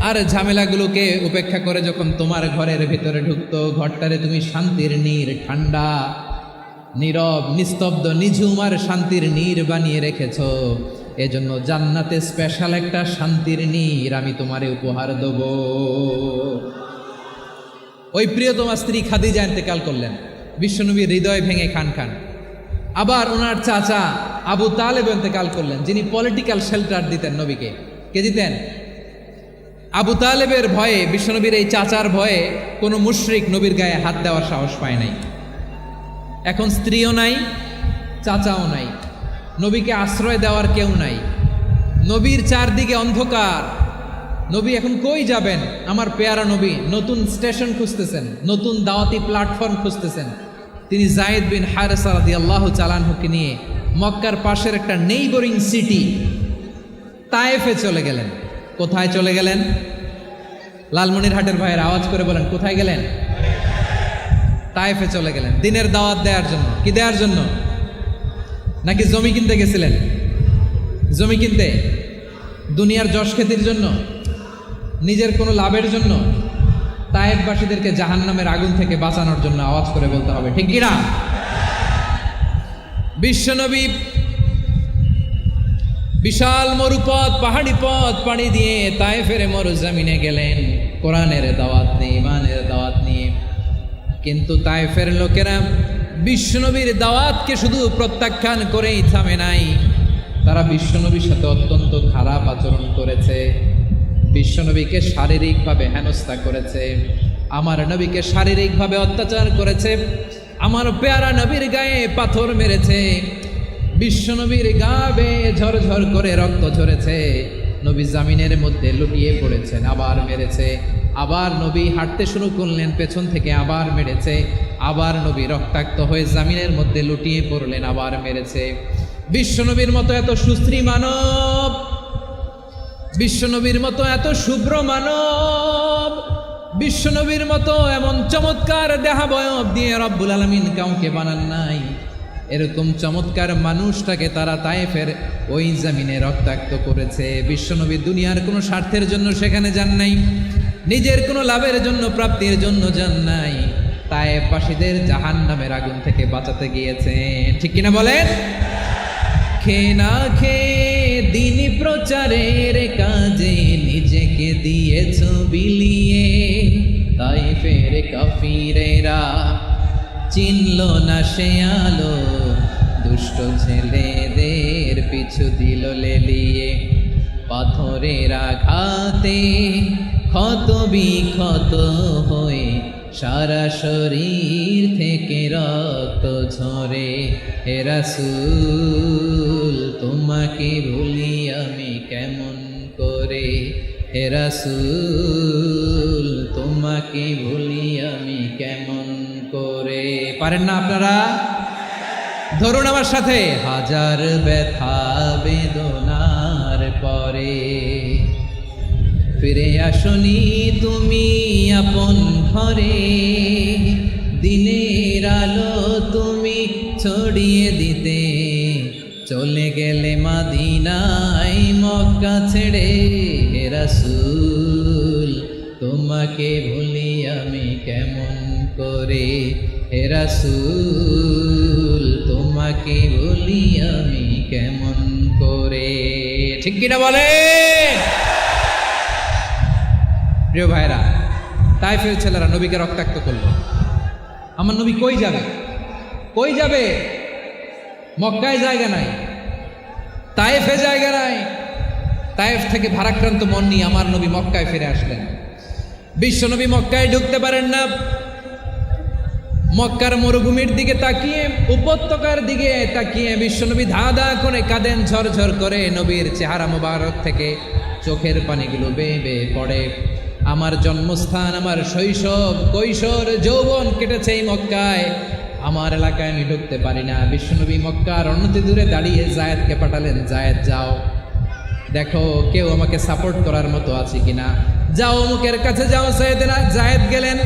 আর ঝামেলাগুলোকে উপেক্ষা করে যখন তোমার ঘরের ভিতরে ঢুকতো, ঘরটারে তুমি শান্তির নীড়, ঠান্ডা, নীরব, নিস্তব্ধ, নিঝুম আর শান্তির নীড় বানিয়ে রেখেছ। এজন্য জান্নাতে স্পেশাল একটা শান্তির নীড় আমি তোমারে উপহার দেব। ওই প্রিয়তমা স্ত্রী খাদিজা ইন্তেকাল করলেন, বিশ্বনবীর হৃদয় ভেঙে খান খান। আবার ওনার চাচা আবু তালেব ইন্তেকাল করলেন, যিনি পলিটিক্যাল শেল্টার দিতেন নবীকে। কে দিতেন? আবু তালেবের ভয়ে, বিশ্বনবীর এই চাচার ভয়ে কোনো মুশরিক নবীর গায়ে হাত দেওয়ার সাহস পায় নাই। এখন স্ত্রীও নাই, চাচাও নাই, নবীকে আশ্রয় দেওয়ার কেউ নাই, নবীর চারদিকে অন্ধকার। নবী এখন কই যাবেন? আমার পেয়ারা নবী নতুন স্টেশন খুঁজতেছেন, নতুন দাওয়াতি প্ল্যাটফর্ম খুঁজতেছেন। তিনি যায়েদ বিন হারেসা রাদিয়াল্লাহু তাআলা আনহুকে নিয়ে মক্কার পাশের একটা নেইবরিং সিটি তায়েফে চলে গেলেন। কোথায় চলে গেলেন? লালমনিরহাটের ভাইয়ের আওয়াজ করে বলেন, কোথায় গেলেন? তায়েফে চলে গেলেন দিনের দাওয়াত দেওয়ার জন্য। কি দেওয়ার জন্য? নাকি জমি কিনতে গেছিলেন? জমি কিনতে, দুনিয়ার যশ খ্যাতির জন্য, নিজের কোনো লাভের জন্য? তায়েফবাসীদেরকে জাহান্নামের আগুন থেকে বাঁচানোর জন্য। আওয়াজ করে বলতে হবে ঠিক কিনা? বিশ্বনবী বিশাল মরুপথ, পাহাড়ি পথ পাড়ি দিয়ে তায়েফের মরুজমিনে গেলেন কোরআনের দাওয়াত নিয়ে, ইমানের দাওয়াত নিয়ে। কিন্তু তায়েফের লোকেরা বিশ্বনবীর দাওয়াতকে শুধু প্রত্যাখ্যান করেই থামে নাই, তারা বিশ্বনবীর সাথে অত্যন্ত খারাপ আচরণ করেছে, বিশ্বনবীকে শারীরিকভাবে হেনস্থা করেছে, আমার নবীকে শারীরিকভাবে অত্যাচার করেছে, আমার পেয়ারা নবীর গায়ে পাথর মেরেছে, বিশ্বনবীর গা বেয়ে ঝরঝর করে রক্ত ঝরেছে, নবী জামিনের মধ্যে লুটিয়ে পড়েছেন, আবার মেরেছে, আবার নবী হাঁটতে শুরু করলেন, পেছন থেকে আবার মেরেছে, আবার নবী রক্তাক্ত হয়ে জামিনের মধ্যে লুটিয়ে পড়লেন, আবার মেরেছে। বিশ্বনবীর মতো এত সুশ্রী মানব, বিশ্বনবীর মতো এত শুভ্র মানব, বিশ্বনবীর মতো এমন চমৎকার দেহাবয়ব দিয়ে রব্বুল আলামিন কাউকে বানান নাই। এরকম চমৎকার মানুষটাকে তারা তায়েফের ওই জমিনে রক্তাক্ত করেছে। বিশ্বনবী দুনিয়ার কোনো স্বার্থের জন্য সেখানে যান নাই, নিজের কোনো লাভের জন্য, প্রাপ্তির জন্য যান নাই, তায়েফবাসীদের জাহান্নামের আগুন থেকে বাঁচাতে গিয়েছেন। ঠিক কিনা বলেন? খেয়ে না খেয়ে দিন প্রচারের কাজে নিজেকে দিয়েছ বিলিয়ে, তায়েফের কাফিরেরা চিনল না সে আলো, দুষ্ট ছেলেদের পিছু দিল লেলিয়ে। পাথরের আঘাতে ক্ষত বিক্ষত হয়ে সারা শরীর থেকে রক্ত ঝরে। হে রাসূল তোমাকে ভুলি আমি কেমন করে, হে রাসূল তোমাকে ভুলি আমি কেমন করে। পারেন না আপনারা? ধরুন আমার সাথে। হাজার ব্যথা বেদনার পরে ফিরে আসনি তুমি আপন ঘরে, দিনের আলো তুমি ছড়িয়ে দিতে চলে গেলে মদিনায় মক্কা ছেড়ে। হে রাসূল তোমাকে ভুলি আমি কেমন করে, হে রাসূল তোমাকে ভুলি আমি কেমন করে। ঠিক কিনা বলে? প্রিয় ভাইরা, তায়েফের ছেলেরা নবীকে রক্তাক্ত করলো। আমার নবী কই যাবে? কই যাবে? মক্কায় জায়গা নাই, তায়েফে জায়গা নাই। তায়েফ থেকে ভারাক্রান্ত মন নিয়ে আমার নবী মক্কায় ফিরে আসলেন। বিশ্ব নবী মক্কায় ঢুকতে পারেন না। মক্কার মরুভূমির দিকে তাকিয়ে, উপত্যকার দিকে তাকিয়ে বিশ্বনবী ধা ধা করে কাঁদেন, ঝরঝর করে। নবীর চেহারা মোবারক থেকে চোখের পানিগুলো বেয়ে বেয়ে পড়ে। আমার জন্মস্থান, আমার শৈশব, কৈশোর, যৌবন কেটেছে এই মক্কায়, আমার এলাকায় আমি ঢুকতে পারি না। বিশ্বনবী মক্কার অনতি দূরে দাঁড়িয়ে জায়েদকে পাঠালেন, জায়েদ যাও দেখো কেউ আমাকে সাপোর্ট করার মতো আছে কিনা, যাও অমুকের কাছে যাও। জায়েদ গেলেন,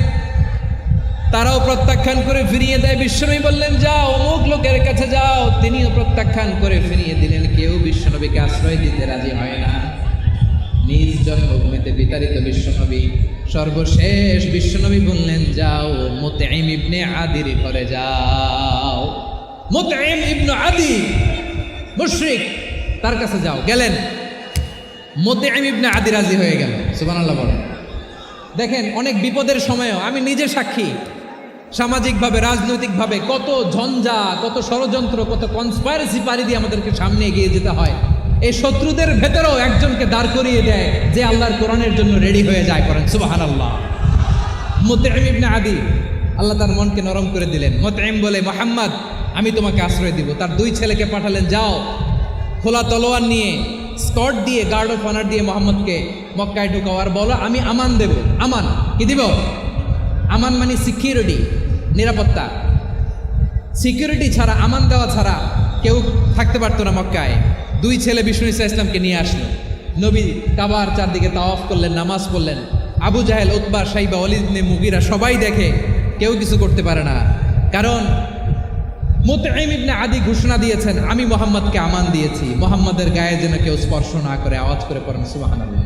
তারাও প্রত্যাখ্যান করে ফিরিয়ে দেয়। বিশ্বনবী বললেন যাও অমুক লোকের কাছে যাও, তিনিও প্রত্যাখ্যান করে ফিরিয়ে দিলেন। কেউ বিশ্বনবীকে আশ্রয় দিতে রাজি হয় না। নিজ জন্মভূমিতে বিতাড়িত বিশ্বনবী, সর্বশেষ বিশ্বনবী বললেন যাও মুতঈম ইবনে আদির ঘরে যাও। মুতঈম ইবনে আদি মুশরিক, তার কাছে যাও। গেলেন, মুতঈম ইবনে আদি রাজি হয়ে গেল। সুবহানাল্লাহ বলেন। দেখেন, অনেক বিপদের সময়ও আমি নিজে সাক্ষী, সামাজিকভাবে, রাজনৈতিকভাবে কত ঝঞ্ঝা, কত ষড়যন্ত্র, কত কনস্পাইরেসি পাড়ি দিয়ে আমাদেরকে সামনে এগিয়ে যেতে হয়। এই শত্রুদের ভেতরেও একজনকে দাঁড় করিয়ে দেয় যে আল্লাহর কোরআনের জন্য রেডি হয়ে যায়। করেন সুবহানাল্লাহ। মুতঈম ইবনে আদি, আল্লাহ তার মনকে নরম করে দিলেন। মুতঈম বলে, মুহাম্মদ আমি তোমাকে আশ্রয় দিব। তার দুই ছেলেকে পাঠালেন, যাও খোলা তলোয়ার নিয়ে, স্কট দিয়ে, গার্ড অফ অনার দিয়ে মোহাম্মদকে মক্কায় ঢুকাও, আর বলো আমি আমান দেব। আমান কি দিব? আমান মানে সিকিউরিটি, নিরাপত্তা। সিকিউরিটি ছাড়া, আমান দেওয়া ছাড়া কেউ থাকতে পারতো না মক্কায়। দুই ছেলে বিষ্ণু ইসা ইসলামকে নিয়ে আসলো। নবী কাবার চারদিকে তাওয়াফ করলেন, নামাজ পড়লেন। আবু জাহেল, উতবা, শাইবা, ওয়ালিদ ইবনে মুগীরা সবাই দেখে, কেউ কিছু করতে পারে না। কারণ মুতঈম ইবনে আদি ঘোষণা দিয়েছেন আমি মুহাম্মদকে আমান দিয়েছি, মুহাম্মদের গায়ে যেন কেউ স্পর্শ না করে। আওয়াজ করে পড়েন সুবহানাল্লাহ।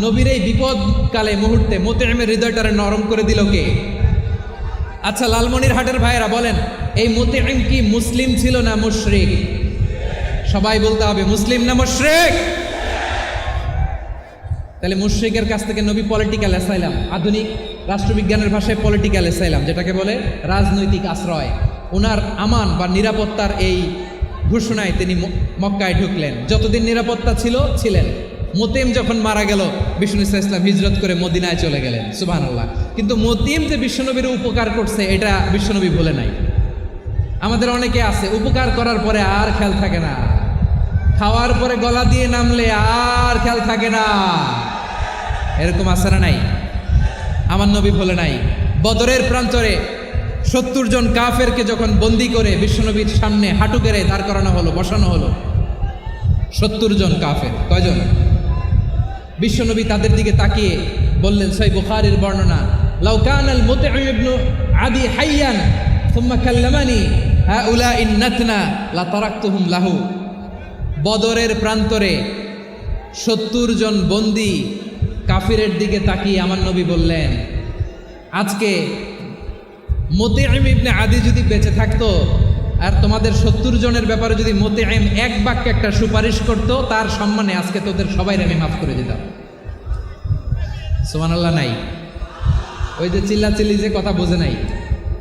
নবীর এই বিপদকালে মুহূর্তে মুতঈমের হৃদয়টারে নরম করে দিল কে? আচ্ছা, লালমনিরহাটের ভাইয়েরা বলেন, এই মুতঈম কি মুসলিম ছিল না মুশরিক? সবাই বলতে হবে মুসলিম না মুশরিক? তাহলে মুশরিকের কাছ থেকে নবী পলিটিক্যাল অ্যাসাইলাম, আধুনিক রাষ্ট্রবিজ্ঞানের ভাষায় পলিটিক্যাল অ্যাসাইলাম, যেটাকে বলে রাজনৈতিক আশ্রয়, ওনার আমান বা নিরাপত্তার এই ঘোষণায় তিনি মক্কায় ঢুকলেন। যতদিন নিরাপত্তা ছিলেন। মুতঈম যখন মারা গেল, বিষ্ণু ইসা ইসলাম হিজরত করে মদিনায় চলে গেলেন। সুবহানাল্লাহ। কিন্তু মুতঈম যে বিশ্বনবীর উপকার করছে এটা বিশ্বনবী ভুলে নাই। আমাদের অনেকে আছে উপকার করার পরে আর খেয়াল থাকে না, খাওয়ার পরে গলা দিয়ে নামলে আর খেয়াল থাকে না। এরকম আছে না নাই? আমার নবী ভুলে নাই। বদরের প্রান্তরে 70 জন কাফেরকে যখন বন্দি করে বিশ্বনবীর সামনে হাঁটু গেড়ে দাঁড় করানো হলো, বসানো হলো, 70 জন কাফের। কয়জন? বিশ্বনবী তাদের দিকে তাকিয়ে বললেন, সহিহ বুখারীর বর্ণনা, লাউ কানাল মুতঈম ইবনে আদি হাইয়ান সুম্মা কাল্লামানি হাউলা ইন্নাতনা লা তারাকতুহুম লাহু। বদরের প্রান্তরে 70 জন বন্দী কাফিরের দিকে তাকিয়ে আমার নবী বললেন, আজকে মুতিঈম ইবনে আদি যদি বেঁচে থাকতো আর তোমাদের 70 জনের ব্যাপারে যদি মুতিঈম এক বাক্যে একটা সুপারিশ করত, তার সম্মানে আজকে তোদের সবাই আমি মাফ করে দিতাম। সুবহানাল্লাহ নাই? ওই যে চিল্লাচিল্লি যে কথা বোঝে নাই,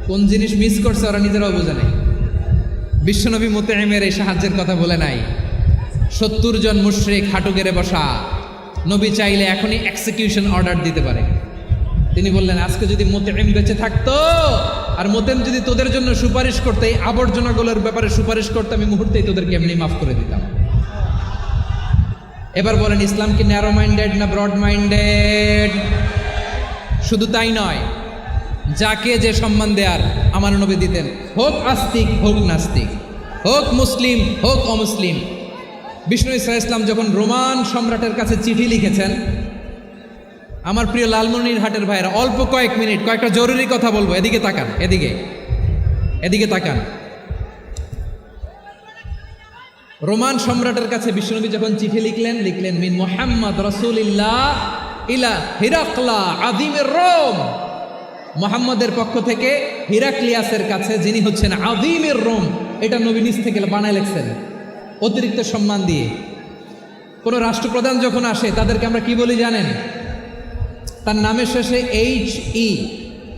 কোন জিনিস মিস করছে ওরা নিজেরাও বোঝে নাই। বিশ্বনবী মুতিঈমের এই সাহায্যের কথা বলে নাই। 70 জন মুশরিক হাঁটু গেড়ে বসা, নবী চাইলে এখনই এক্সিকিউশন অর্ডার দিতে পারে। তিনি বললেন, আজকে যদি মুতিঈম বেঁচে থাকতো আর মুতিঈম যদি তোদের জন্য সুপারিশ করতে, এই আবর্জনাগুলোর ব্যাপারে সুপারিশ করতে, আমি মুহূর্তেই তোদেরকে এমনি মাফ করে দিতাম। এবার বলেন, ইসলাম কি ন্যারো মাইন্ডেড না ব্রড মাইন্ডেড? শুধু তাই নয়, যাকে যে সম্মান দেয়ার আমার নবী দিতেন, হোক আস্তিক হোক নাস্তিক, হোক মুসলিম হোক অমুসলিম। বিষ্ণু ইসলাম যখন রোমান সম্রাটের কাছে চিঠি লিখেছেন, আমার প্রিয় লালমনিরহাটের ভাইয়েরা, অল্প কয়েক মিনিট কয়েকটা জরুরি কথা বলবো, এদিকে তাকান, এদিকে তাকান। রোমান সম্রাটের কাছে বিশ্বনবী যখন চিঠি লিখলেন মিন মুহাম্মদ রাসূলিল্লাহ ইলা হিরাকলা আযীমের রোম। মুহাম্মদের পক্ষ থেকে হিরাক্লিয়াসের কাছে, যিনি হচ্ছেন আযীমের রোম। এটা নবী নিজ থেকে বানায় লিখছেন অতিরিক্ত সম্মান দিয়ে। কোনো রাষ্ট্রপ্রধান যখন আসে তাদেরকে আমরা কি বলি জানেন? তার নামের শেষে HE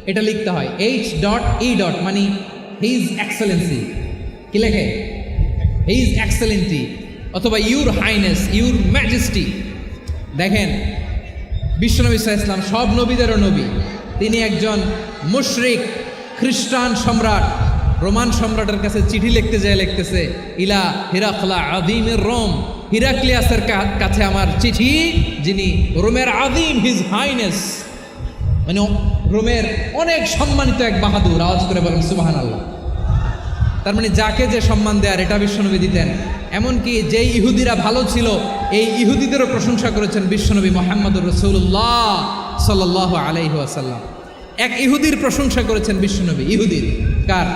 এটা লিখতে হয়, H.E. মানে হিজ এক্সেলেন্সি। কি লেখে? হিজ এক্সেলেন্সি, অথবা ইউর হাইনেস, ইউর ম্যাজেস্টি। দেখেন, বিশ্বনবী সাল্লাল্লাহু আলাইহি ওয়াসাল্লাম সব নবীদেরও নবী। তিনি একজন মুশরিক খ্রিস্টান সম্রাট, রোমান সম্রাটের কাছে চিঠি লিখতে যায়, লিখতেছে ইলা হিরাকলা আযীমের রোম। হিরাক্লিয়াসের কাছে আমার চিঠি, যিনি রোমের আযীম, হিজ হাইনেস, মানে রোমের অনেক সম্মানিত এক বাহাদুর। আওয়াজ করে বলেন সুবহানাল্লাহ। তার মানে যাকে যে সম্মান দেয়ার এটা বিশ্বনবী দিতেন। এমনকি যেই ইহুদিরা ভালো ছিল, এই ইহুদিদেরও প্রশংসা করেছেন বিশ্বনবী মুহাম্মদুর রাসূলুল্লাহ সাল্লাল্লাহু আলাইহি ওয়াসাল্লাম। এক ইহুদির প্রশংসা করেছেন বিশ্বনবী। ইহুদির কার?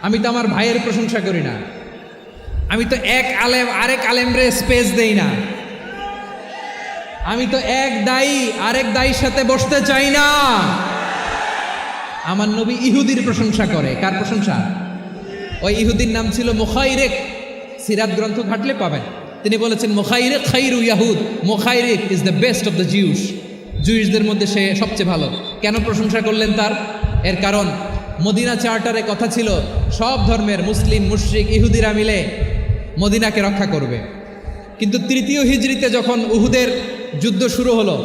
আমি তো আমার ভাইয়ের প্রশংসা করি না, আমি তো এক আলেম আরেক আলেমরে স্পেস দেই না, আমি তো এক দায়ী আরেক দায়ীর সাথে বসতে চাই না। আমার নবী ইহুদির প্রশংসা করে। কার প্রশংসা? ওই ইহুদির নাম ছিল মুখাইরিক। সিরাত গ্রন্থ ঘাটলে পাবেন। তিনি বলেছেন, মুখাইরিক খাইরু ইয়াহুদ, Mukhayriq is the best of the জুইশদের মধ্যে সে সবচেয়ে ভালো। কেন প্রশংসা করলেন তার? এর কারণ মদিনা চার্টারে কথা ছিল সব ধর্মের মুসলিম মুশরিক ইহুদিরা মিলে মদিনাকে রক্ষা করবে। কিন্তু 3য় হিজরিতে যখন উহুদের যুদ্ধ শুরু হলো,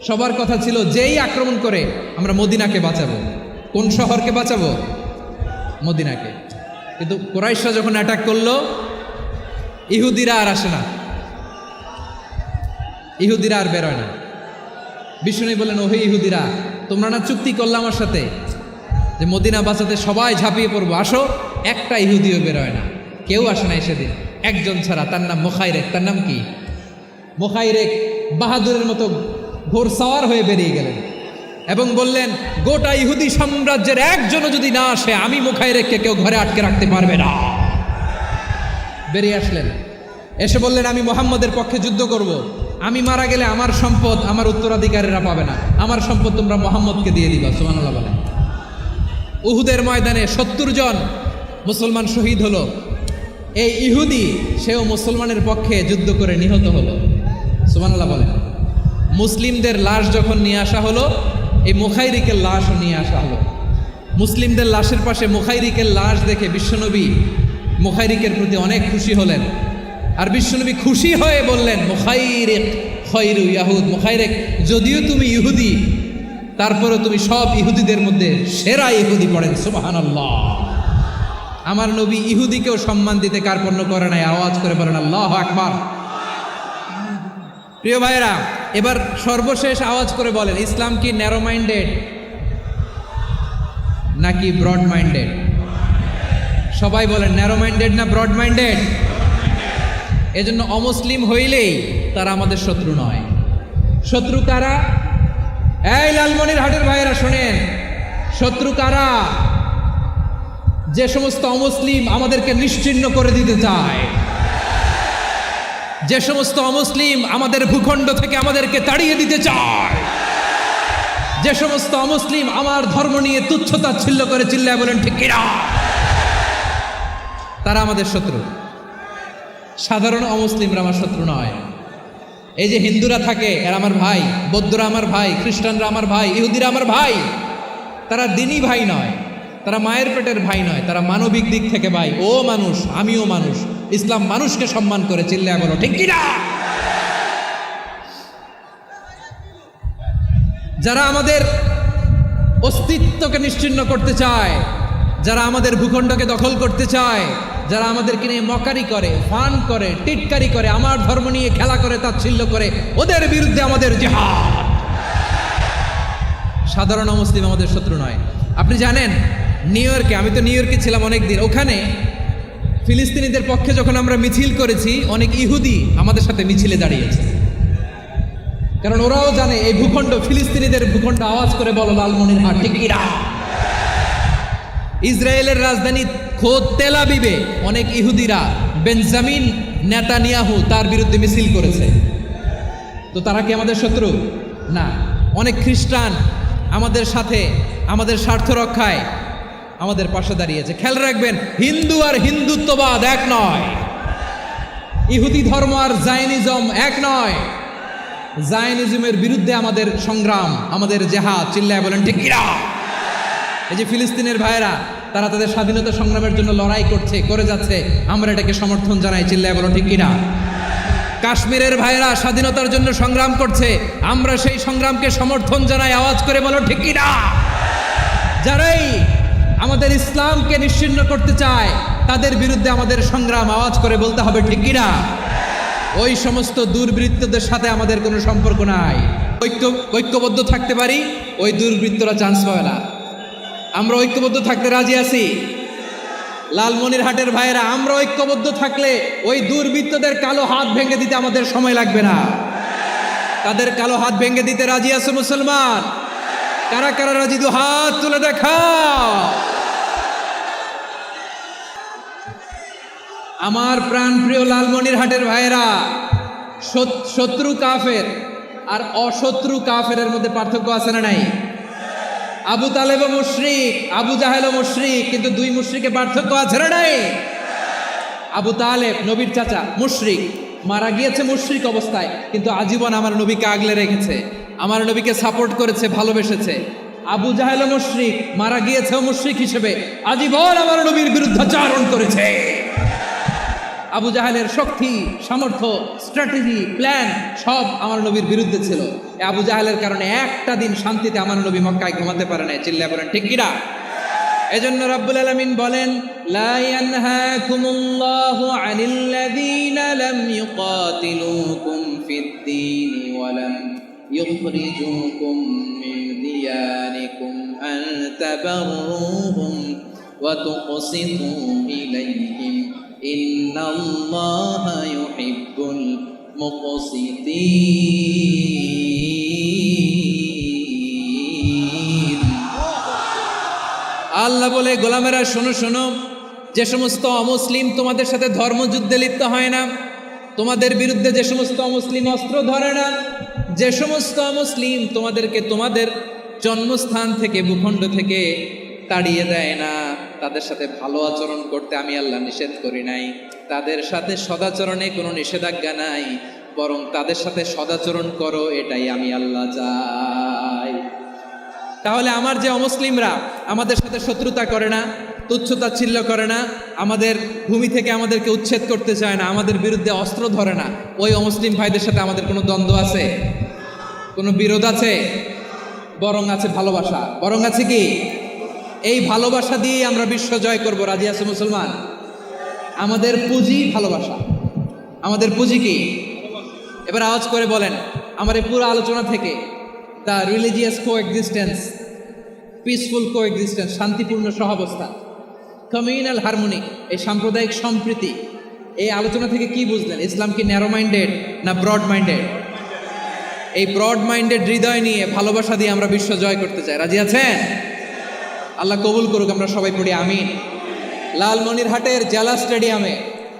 সবার কথা ছিল যেই আক্রমণ করে আমরা মদিনাকে বাঁচাবো। কোন শহরকে বাঁচাবো? মদিনাকে। কিন্তু কুরাইশরা যখন অ্যাটাক করলো, ইহুদিরা আর আসে না, ইহুদিরা আর বেরোয় না। বিষ্ণু বললেন, ওহে ইহুদিরা, তোমরা না চুক্তি করলে আমার সাথে যে মদিনা বাঁচাতে সবাই ঝাঁপিয়ে পড়বো, আসো। একটা ইহুদিও বেরোয় না, কেউ আসে না সেদিন, একজন ছাড়া। তার নাম মুখাইরেক। তার নাম কি? মুখাইরেক বাহাদুরের মতো ঘোড়সাওয়ার হয়ে বেরিয়ে গেলেন এবং বললেন, গোটা ইহুদি সাম্রাজ্যের একজনও যদি না আসে, আমি মুখাইরেককে কেউ ঘরে আটকে রাখতে পারবে না। বেরিয়ে আসলেন, এসে বললেন, আমি মুহাম্মদের পক্ষে যুদ্ধ করব। আমি মারা গেলে আমার সম্পদ আমার উত্তরাধিকারীরা পাবে না, আমার সম্পদ তোমরা মুহাম্মদকে দিয়ে দিবা। সুবহানাল্লাহ বলেন। উহুদের ময়দানে 70 জন মুসলমান শহীদ হলো। এই ইহুদি, সেও মুসলমানের পক্ষে যুদ্ধ করে নিহত হলো। সুবহানাল্লাহ বলেন। মুসলিমদের লাশ যখন নিয়ে আসা হলো, এই মুখাইরিকের লাশও নিয়ে আসা হলো। মুসলিমদের লাশের পাশে মুখাইরিকের লাশ দেখে বিশ্বনবী মুখাইরিকের প্রতি অনেক খুশি হলেন। আর বিশ্বনবী খুশি হয়ে বললেন, মুখাইরিক খায়রু ইয়াহুদ। মুখাইরিক, যদিও তুমি ইহুদি, তারপরে তুমি সব ইহুদিদের মধ্যে সেরা ইহুদি। পড়েন সুবহানাল্লাহ। আমার নবী ইহুদিকেও সম্মান দিতে কার্পণ্য করে নাই। আওয়াজ করে বলেন আল্লাহু আকবার। প্রিয় ভাইয়েরা, এবার সর্বশেষ আওয়াজ করে বলেন, ইসলাম কি ন্যারো মাইন্ডেড নাকি ব্রড মাইন্ডেড? সবাই বলেন, ন্যারো মাইন্ডেড না ব্রড মাইন্ডেড? এজন্য অমুসলিম হইলেই তারা আমাদের শত্রু নয়। শত্রু কারা? এই লালমনিরহাটের ভাইয়েরা শোনেন, শত্রু কারা? যে সমস্ত অমুসলিম আমাদেরকে নিশ্চিহ্ন করে দিতে চায়, যে সমস্ত অমুসলিম আমাদের ভূখণ্ড থেকে আমাদেরকে তাড়িয়ে দিতে চায়, যে সমস্ত অমুসলিম আমার ধর্ম নিয়ে তুচ্ছতাচ্ছিল্য করে চিল্লায় বলেন ঠিক কিনা, তারা আমাদের শত্রু। সাধারণ অমুসলিমরা আমার শত্রু নয়। এই যে হিন্দুরা থাকে এরা আমার ভাই, বৌদ্ধরা আমার ভাই, খ্রিস্টানরা আমার ভাই, ইহুদিরা আমার ভাই। তারা দিনই ভাই নয়, তারা মায়ের পেটের ভাই নয়, তারা মানবিক দিক থেকে ভাই। ও মানুষ, আমিও মানুষ। ইসলাম মানুষকে সম্মান করে, চিল্লায় বলো ঠিক কিনা। যারা আমাদের অস্তিত্বকে নিশ্চিহ্ন করতে চায়, যারা আমাদের ভূখণ্ডকে দখল করতে চায়, যারা আমাদেরকে নিয়ে মকারি করে, ফান করে, টিটকারি করে, আমার ধর্ম নিয়ে খেলা করে, তাচ্ছিল্য করে, ওদের বিরুদ্ধে আমাদের জিহাদ। সাধারণ মুসলিম আমাদের শত্রু নয়। আপনি জানেন নিউ ইয়র্কে, আমি তো নিউ ইয়র্কে ছিলাম অনেকদিন, ওখানে ফিলিস্তিনিদের পক্ষে যখন আমরা মিছিল করেছি, অনেক ইহুদি আমাদের সাথে মিছিলে দাঁড়িয়েছে। কারণ ওরাও জানে এই ভূখণ্ড ফিলিস্তিনিদের ভূখণ্ড। আওয়াজ করে বলো লালমনিরহাট ঠিক কিনা। ইসরায়েলের রাজধানী খোদ তেল আবিবে অনেক ইহুদিরা বেঞ্জামিন নেতানিয়াহু তার বিরুদ্ধে মিছিল করেছে। তো তারা কি আমাদের শত্রু? না। অনেক খ্রিস্টান আমাদের সাথে আমাদের স্বার্থ রক্ষায় আমাদের পাশে দাঁড়িয়েছে। খেয়াল রাখবেন, হিন্দু আর হিন্দুত্ববাদ এক নয়, ইহুদি ধর্ম আর জায়নিজম এক নয়। জায়নিজমের বিরুদ্ধে আমাদের সংগ্রাম, আমাদের জেহাদ, চিল্লায় বলেন ঠিক কিনা। এই যে ফিলিস্তিনের ভাইয়েরা, তারা তাদের স্বাধীনতা সংগ্রামের জন্য লড়াই করছে, করে যাচ্ছে, আমরা এটাকে সমর্থন জানাই, চিল্লায় বলো ঠিক কিনা। কাশ্মীরের ভাইয়েরা স্বাধীনতার জন্য সংগ্রাম করছে, আমরা সেই সংগ্রামকে সমর্থন জানাই, আওয়াজ করে বলো ঠিক কিনা। যারাই আমাদের ইসলামকে নিশ্চিহ্ন করতে চায় তাদের বিরুদ্ধে আমাদের সংগ্রাম, আওয়াজ করে বলতে হবে ঠিক কিনা। ওই সমস্ত দুর্বৃত্তদের সাথে আমাদের কোনো সম্পর্ক নাই। ঐক্যবদ্ধ থাকতে পারি, ওই দুর্বৃত্তরা চান্স পাবে না। আমরা ঐক্যবদ্ধ থাকতে রাজি আছি। লালমনিরহাটের ভাইয়েরা, আমরা ঐক্যবদ্ধ থাকলে ওই দুর্বৃত্তদের কালো হাত ভেঙে দিতে আমাদের সময় লাগবে না। তাদের কালো হাত ভেঙে দিতে রাজি আছে মুসলমান? কারা কারা রাজি? দু হাত তুলে দেখাও। আমার প্রাণপ্রিয় লালমনিরহাটের ভাইয়েরা, শত্রু কাফের আর অশত্রু কাফেরের মধ্যে পার্থক্য আছে না নাই? আবু তালেব মুশরিক, আবু জাহেল মুশরিক, কিন্তু দুই মুশরিকে পার্থক্য আছে না নাই? আবু তালেব নবীর চাচা, মুশরিক, মারা গিয়েছে মুশরিক অবস্থায়, কিন্তু আজীবন আমার নবীকে আগলে রেখেছে, আমার নবীকে সাপোর্ট করেছে, ভালোবেসেছে। আবু জাহেল মুশরিক, মারা গিয়েছে মুশরিক হিসেবে, আজীবন আমার নবীর বিরুদ্ধাচারণ করেছে। আবু জাহেলের শক্তি, সামর্থ্য, স্ট্র্যাটেজি, প্ল্যান সব আমার নবীর বিরুদ্ধে ছিল। আবু জাহেলের কারণে একটা দিন শান্তিতে আমার নবী মক্কায় ঘুমাতে পারে না, চিল্লায় বলেন ঠিক কিনা। এজন্য রাব্বুল আলামিন বলেন, লা ইয়ানহাকুমুল্লাহু আনিল্লাযীনা লাম ইউকাতিলুকুম ফিদ-দীন ওয়া লাম ইউখরিজুকুম মিন দিয়ারিকুম আন তাবাররুহুম ওয়া তুকসিতু ইলাইহিম ইন্নাল্লাহা ইউহিব্বুল মুকসিতিন। আল্লাহ বলে, গোলামেরা শোনো শোনো, যে সমস্ত অমুসলিম তোমাদের সাথে ধর্মযুদ্ধে লিপ্ত হয় না, তোমাদের বিরুদ্ধে যে সমস্ত অমুসলিম অস্ত্র ধরে না, যে সমস্ত অমুসলিম তোমাদেরকে তোমাদের জন্মস্থান থেকে, ভূখণ্ড থেকে তাড়িয়ে দেয় না, তাদের সাথে ভালো আচরণ করতে আমি আল্লাহ নিষেধ করি নাই। তাদের সাথে সদাচরণে কোনো নিষেধাজ্ঞা নাই, বরং তাদের সাথে সদাচরণ করো, এটাই আমি আল্লাহ চাই। তাহলে আমার যে অমুসলিমরা আমাদের সাথে শত্রুতা করে না, তুচ্ছতাচ্ছিল্য করে না, আমাদের ভূমি থেকে আমাদেরকে উচ্ছেদ করতে চায় না, আমাদের বিরুদ্ধে অস্ত্র ধরে না, ওই অমুসলিম ভাইদের সাথে আমাদের কোনো দ্বন্দ্ব আছে? কোনো বিরোধ আছে? বরং আছে ভালোবাসা। বরং আছে কি? এই ভালোবাসা দিয়েই আমরা বিশ্ব জয় করব। রাজি আছে মুসলমান? আমাদের পুঁজি ভালোবাসা। আমাদের পুঁজি কি? এবার আওয়াজ করে বলেন, আমার এই পুরো আলোচনা থেকে the religious coexistence, peaceful coexistence, শান্তিপূর্ণ সহাবস্থান, কমিউনাল হারমোনি, এই সাম্প্রদায়িক সম্প্রীতি, এই আলোচনা থেকে কি বুঝলেন? ইসলাম কি ন্যারো মাইন্ডেড না ব্রড মাইন্ডেড? এই ব্রড মাইন্ডেড হৃদয় নিয়ে, ভালোবাসা দিয়ে আমরা বিশ্ব জয় করতে চাই। রাজি আছেন? আল্লাহ কবুল করুক, আমরা সবাই পড়ি আমিন। লালমনিরহাটের জেলা স্টেডিয়ামে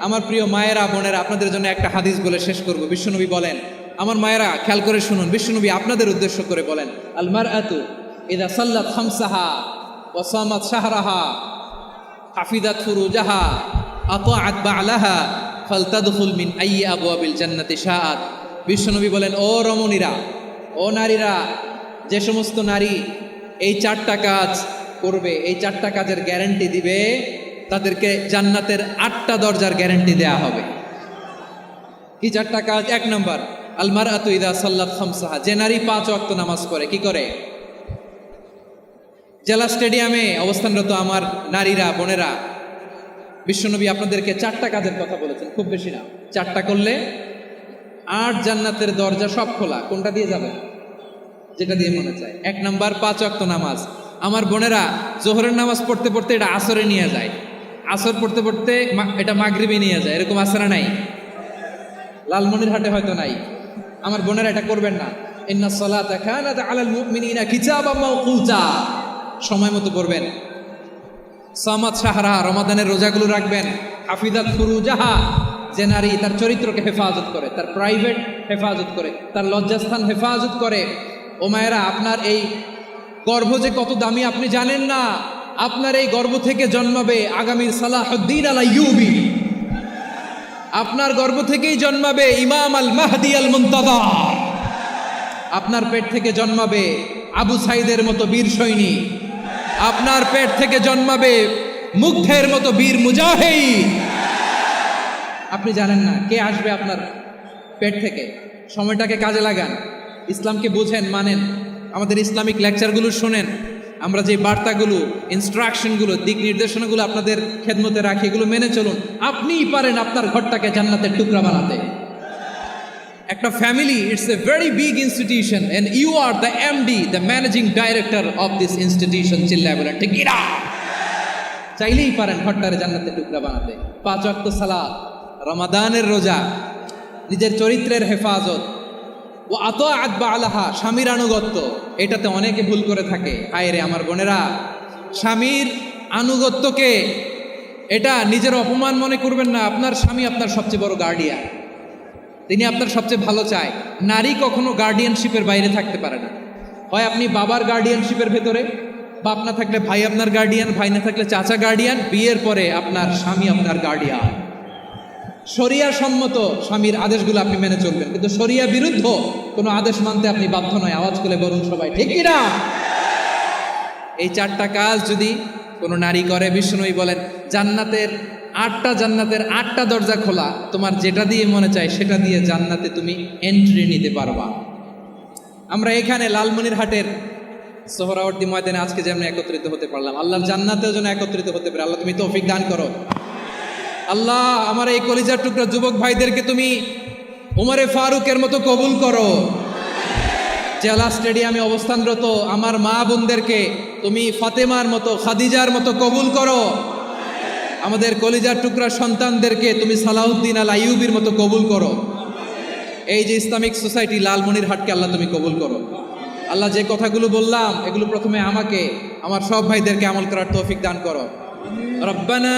আমার প্রিয় মায়েরা বোনেরা, আপনাদের জন্য একটা হাদিস বলে শেষ করব। বিশ্বনবী বলেন, আমার মায়েরা খেয়াল করে শুনুন, বিশ্বনবী আপনাদের উদ্দেশ্য করে বলেন, আল মারআতু ইযা সাল্লাত খামসাহা ওয়া সামাত শাহরাহা হাফিজাত ফুরুজাহা আতাআত বা'লাহা ফালতাদখুল মিন আইয়ি আবওয়াবিল জান্নাতি শাআত। বিশ্বনবী বলেন, ও রমণীরা, ও নারীরা, যে সমস্ত নারী এই 4টা কাজ করবে, এই 4টা কাজের গ্যারান্টি দিবে, তাদেরকে জান্নাতের 8টা দরজার গ্যারান্টি দেয়া হবে। কি 4টা কাজ? 1 নম্বর, আল মারআতু ইযা সাল্লাত খামসাহা, যে নারী 5 ওয়াক্ত নামাজ পড়ে। কি করে? জেলা স্টেডিয়ামে অবস্থানরত আমার নারীরা বোনেরা, বিশ্বনবী আপনাদেরকে 4টা কাজের কথা বলেছেন, খুব বেশি না। 4টা করলে 8 জান্নাতের দরজা সব খোলা। কোনটা দিয়ে যাবে? যেটা দিয়ে মনে চায়। 1 নাম্বার 5 ওয়াক্ত নামাজ। আমার বোনেরা জোহরের নামাজ পড়তে পড়তে এটা আসরে নিয়ে যায়, আসর পড়তে পড়তে এটা মাগরিবে নিয়ে যায়। এরকম আসরা নাই? লালমনিরহাটে হয়তো নাই। আমার বোনেরা এটা করবেন না। ইন্নাস সালাতা কানাত আলাল মুমিনিনা কিতাবাম মাওকুতা, সময় মতো পড়বেন। সামাত শাহরা, রমাদানের রোজাগুলো রাখবেন। হাফিজাত ফুরুজাহা, যে নারী তার চরিত্রকে হেফাজত করে, তার প্রাইভেট হেফাজত করে, তার লজ্জাস্থান হেফাজত করে। ও মায়েরা, আপনার এই গর্ভ যে কত দামি আপনি জানেন না। আপনার এই গর্ভ থেকে জন্মাবে আগামীর সালাহুদ্দিন আল আইয়ুবী। আপনার গর্ভ থেকেই জন্মাবে ইমাম আল মাহদি আল মুনতাযর। আপনার পেট থেকে জন্মাবে আবু সাইদের মতো বীর সৈনিক। আপনার পেট থেকে জন্মাবে মুগ্ধের মতো বীর মুজাহিদ। আপনি জানেন না কে আসবে আপনার পেট থেকে। সময়টাকে কাজে লাগান, ইসলামকে বুঝেন, মানেন, আমাদের ইসলামিক লেকচারগুলো শোনেন। আমরা যে বার্তাগুলো, ইনস্ট্রাকশনগুলো, দিক নির্দেশনাগুলো আপনাদের খেদমতে রাখি, এগুলো মেনে চলুন। আপনিই পারেন আপনার ঘরটাকে জান্নাতের টুকরা বানাতে। একটা family, it's a very big institution and you are the MD, the managing director of this institution. চিল্লায় বলেন ঠিক কিনা? চাইলেই পারেন ঘরটারে জান্নাতের টুকরা বানাতে। 5 ওয়াক্ত সালাত, রমাদানের রোজা, নিজের চরিত্রের হেফাজত, ও আতাআত বা'লাহা, স্বামীর আনুগত্য। এটাতে অনেকে ভুল করে থাকে। হায় রে আমার বোনেরা, স্বামীর আনুগত্যকে এটা নিজের অপমান মনে করবেন না। আপনার স্বামী আপনার সবচেয়ে বড় গার্ডিয়ান, তিনি আপনার সবচেয়ে ভালো চায়। নারী কখনো গার্ডিয়ানশিপের বাইরে থাকতে পারে না। হয় আপনি বাবার গার্ডিয়ানশিপের ভেতরে, বাপ না থাকলে ভাই আপনার গার্ডিয়ান, ভাই না থাকলে চাচা গার্ডিয়ান, বিয়ের পরে আপনার স্বামী আপনার গার্ডিয়ান। শরিয়া সম্মত স্বামীর আদেশগুলো আপনি মেনে চলবেন, কিন্তু শরিয়া বিরুদ্ধ কোনো আদেশ মানতে আপনি বাধ্য নয়। আওয়াজ করে বলুন সবাই ঠিক কিনা? এই 4টা কাজ যদি কোনো নারী করে, বিষ্ণুই বলেন জান্নাতের 8টা দরজা খোলা। তোমার যেটা দিয়ে মনে চায় সেটা দিয়ে জান্নাতে তুমি এন্ট্রি নিতে পারবা। আমরা এখানে লালমনিরহাটের সোহরাওয়ার্দী ময়দানে আজকে যেমন একত্রিত হতে পারলাম, আল্লাহর জান্নাতেও যেন একত্রিত হতে পারে। আল্লাহ তুমি তৌফিক দান করো। আল্লাহ আমার এই কলিজার টুকরা যুবক ভাইদেরকে তুমি উমরে ফারুকের মতো কবুল করো। জেলা স্টেডিয়ামে অবস্থানরত আমার মা বোনদেরকে তুমি ফাতেমার মতো, খাদিজার মতো কবুল করো। আমাদের কলিজার টুকরা সন্তানদেরকে তুমি সালাউদ্দিন আল আইয়ুবীর মতো কবুল করো। এই যে ইসলামিক সোসাইটি লালমনিরহাটকে আল্লাহ তুমি কবুল করো। আল্লাহ যে কথাগুলো বললাম এগুলো প্রথমে আমাকে, আমার সব ভাইদেরকে আমল করার তৌফিক দান করো। রব্বানা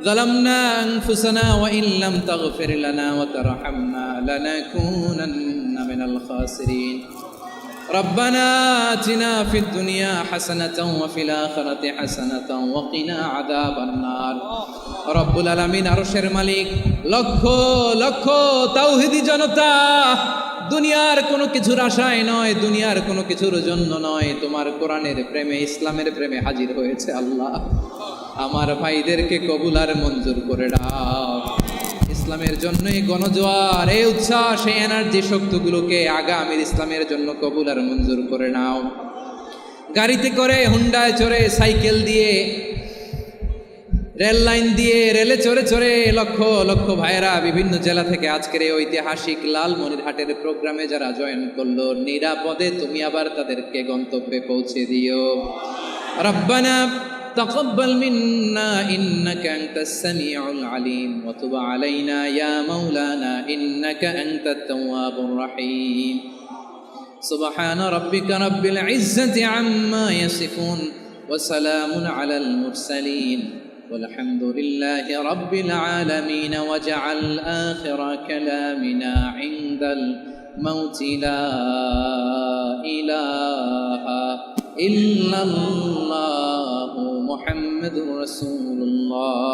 ظلمنا أنفسنا وإن لم تغفر لنا وترحمنا لنكونن من الخاسرين ربنا آتنا في الدنيا حسنة وفي الآخرة حسنة وقنا عذاب النار رب العالمين আরশের মালিক, লক্ষ লক্ষ তাওহীদি জনতা দুনিয়ার কোনো কিছুর আশায় নয়, দুনিয়ার কোনো কিছুর জন্য নয়, তোমার কোরআনের প্রেমে, ইসলামের প্রেমে হাজির হয়েছে। আল্লাহ আমার ভাইদেরকে কবুল আর মঞ্জুর করে দাও। ইসলামের জন্যই গণজোয়ার, এই উচ্ছ্বাস, এই এনার্জি শক্তিগুলোকে আগামীর ইসলামের জন্য কবুল আর মঞ্জুর করে নাও। গাড়িতে করে, হুন্ডায় চড়ে, সাইকেল দিয়ে, রেল লাইন দিয়ে, রেলে চড়ে চড়ে লক্ষ লক্ষ ভাইয়েরা বিভিন্ন জেলা থেকে আজকের এই ঐতিহাসিক লালমনিরহাটের প্রোগ্রামে যারা জয়েন করলো, নিরাপদে তুমি আবার তাদেরকে গন্তব্যে পৌঁছে দিও। রব্বানা تقبل منا إنك أنت السميع العليم وتب علينا يا مولانا إنك أنت التواب الرحيم سبحان ربك رب العزة عما يصفون وسلام على المرسلين والحمد لله رب العالمين واجعل آخر كلامنا عند الموت لا إله إلا الله محمد رسول الله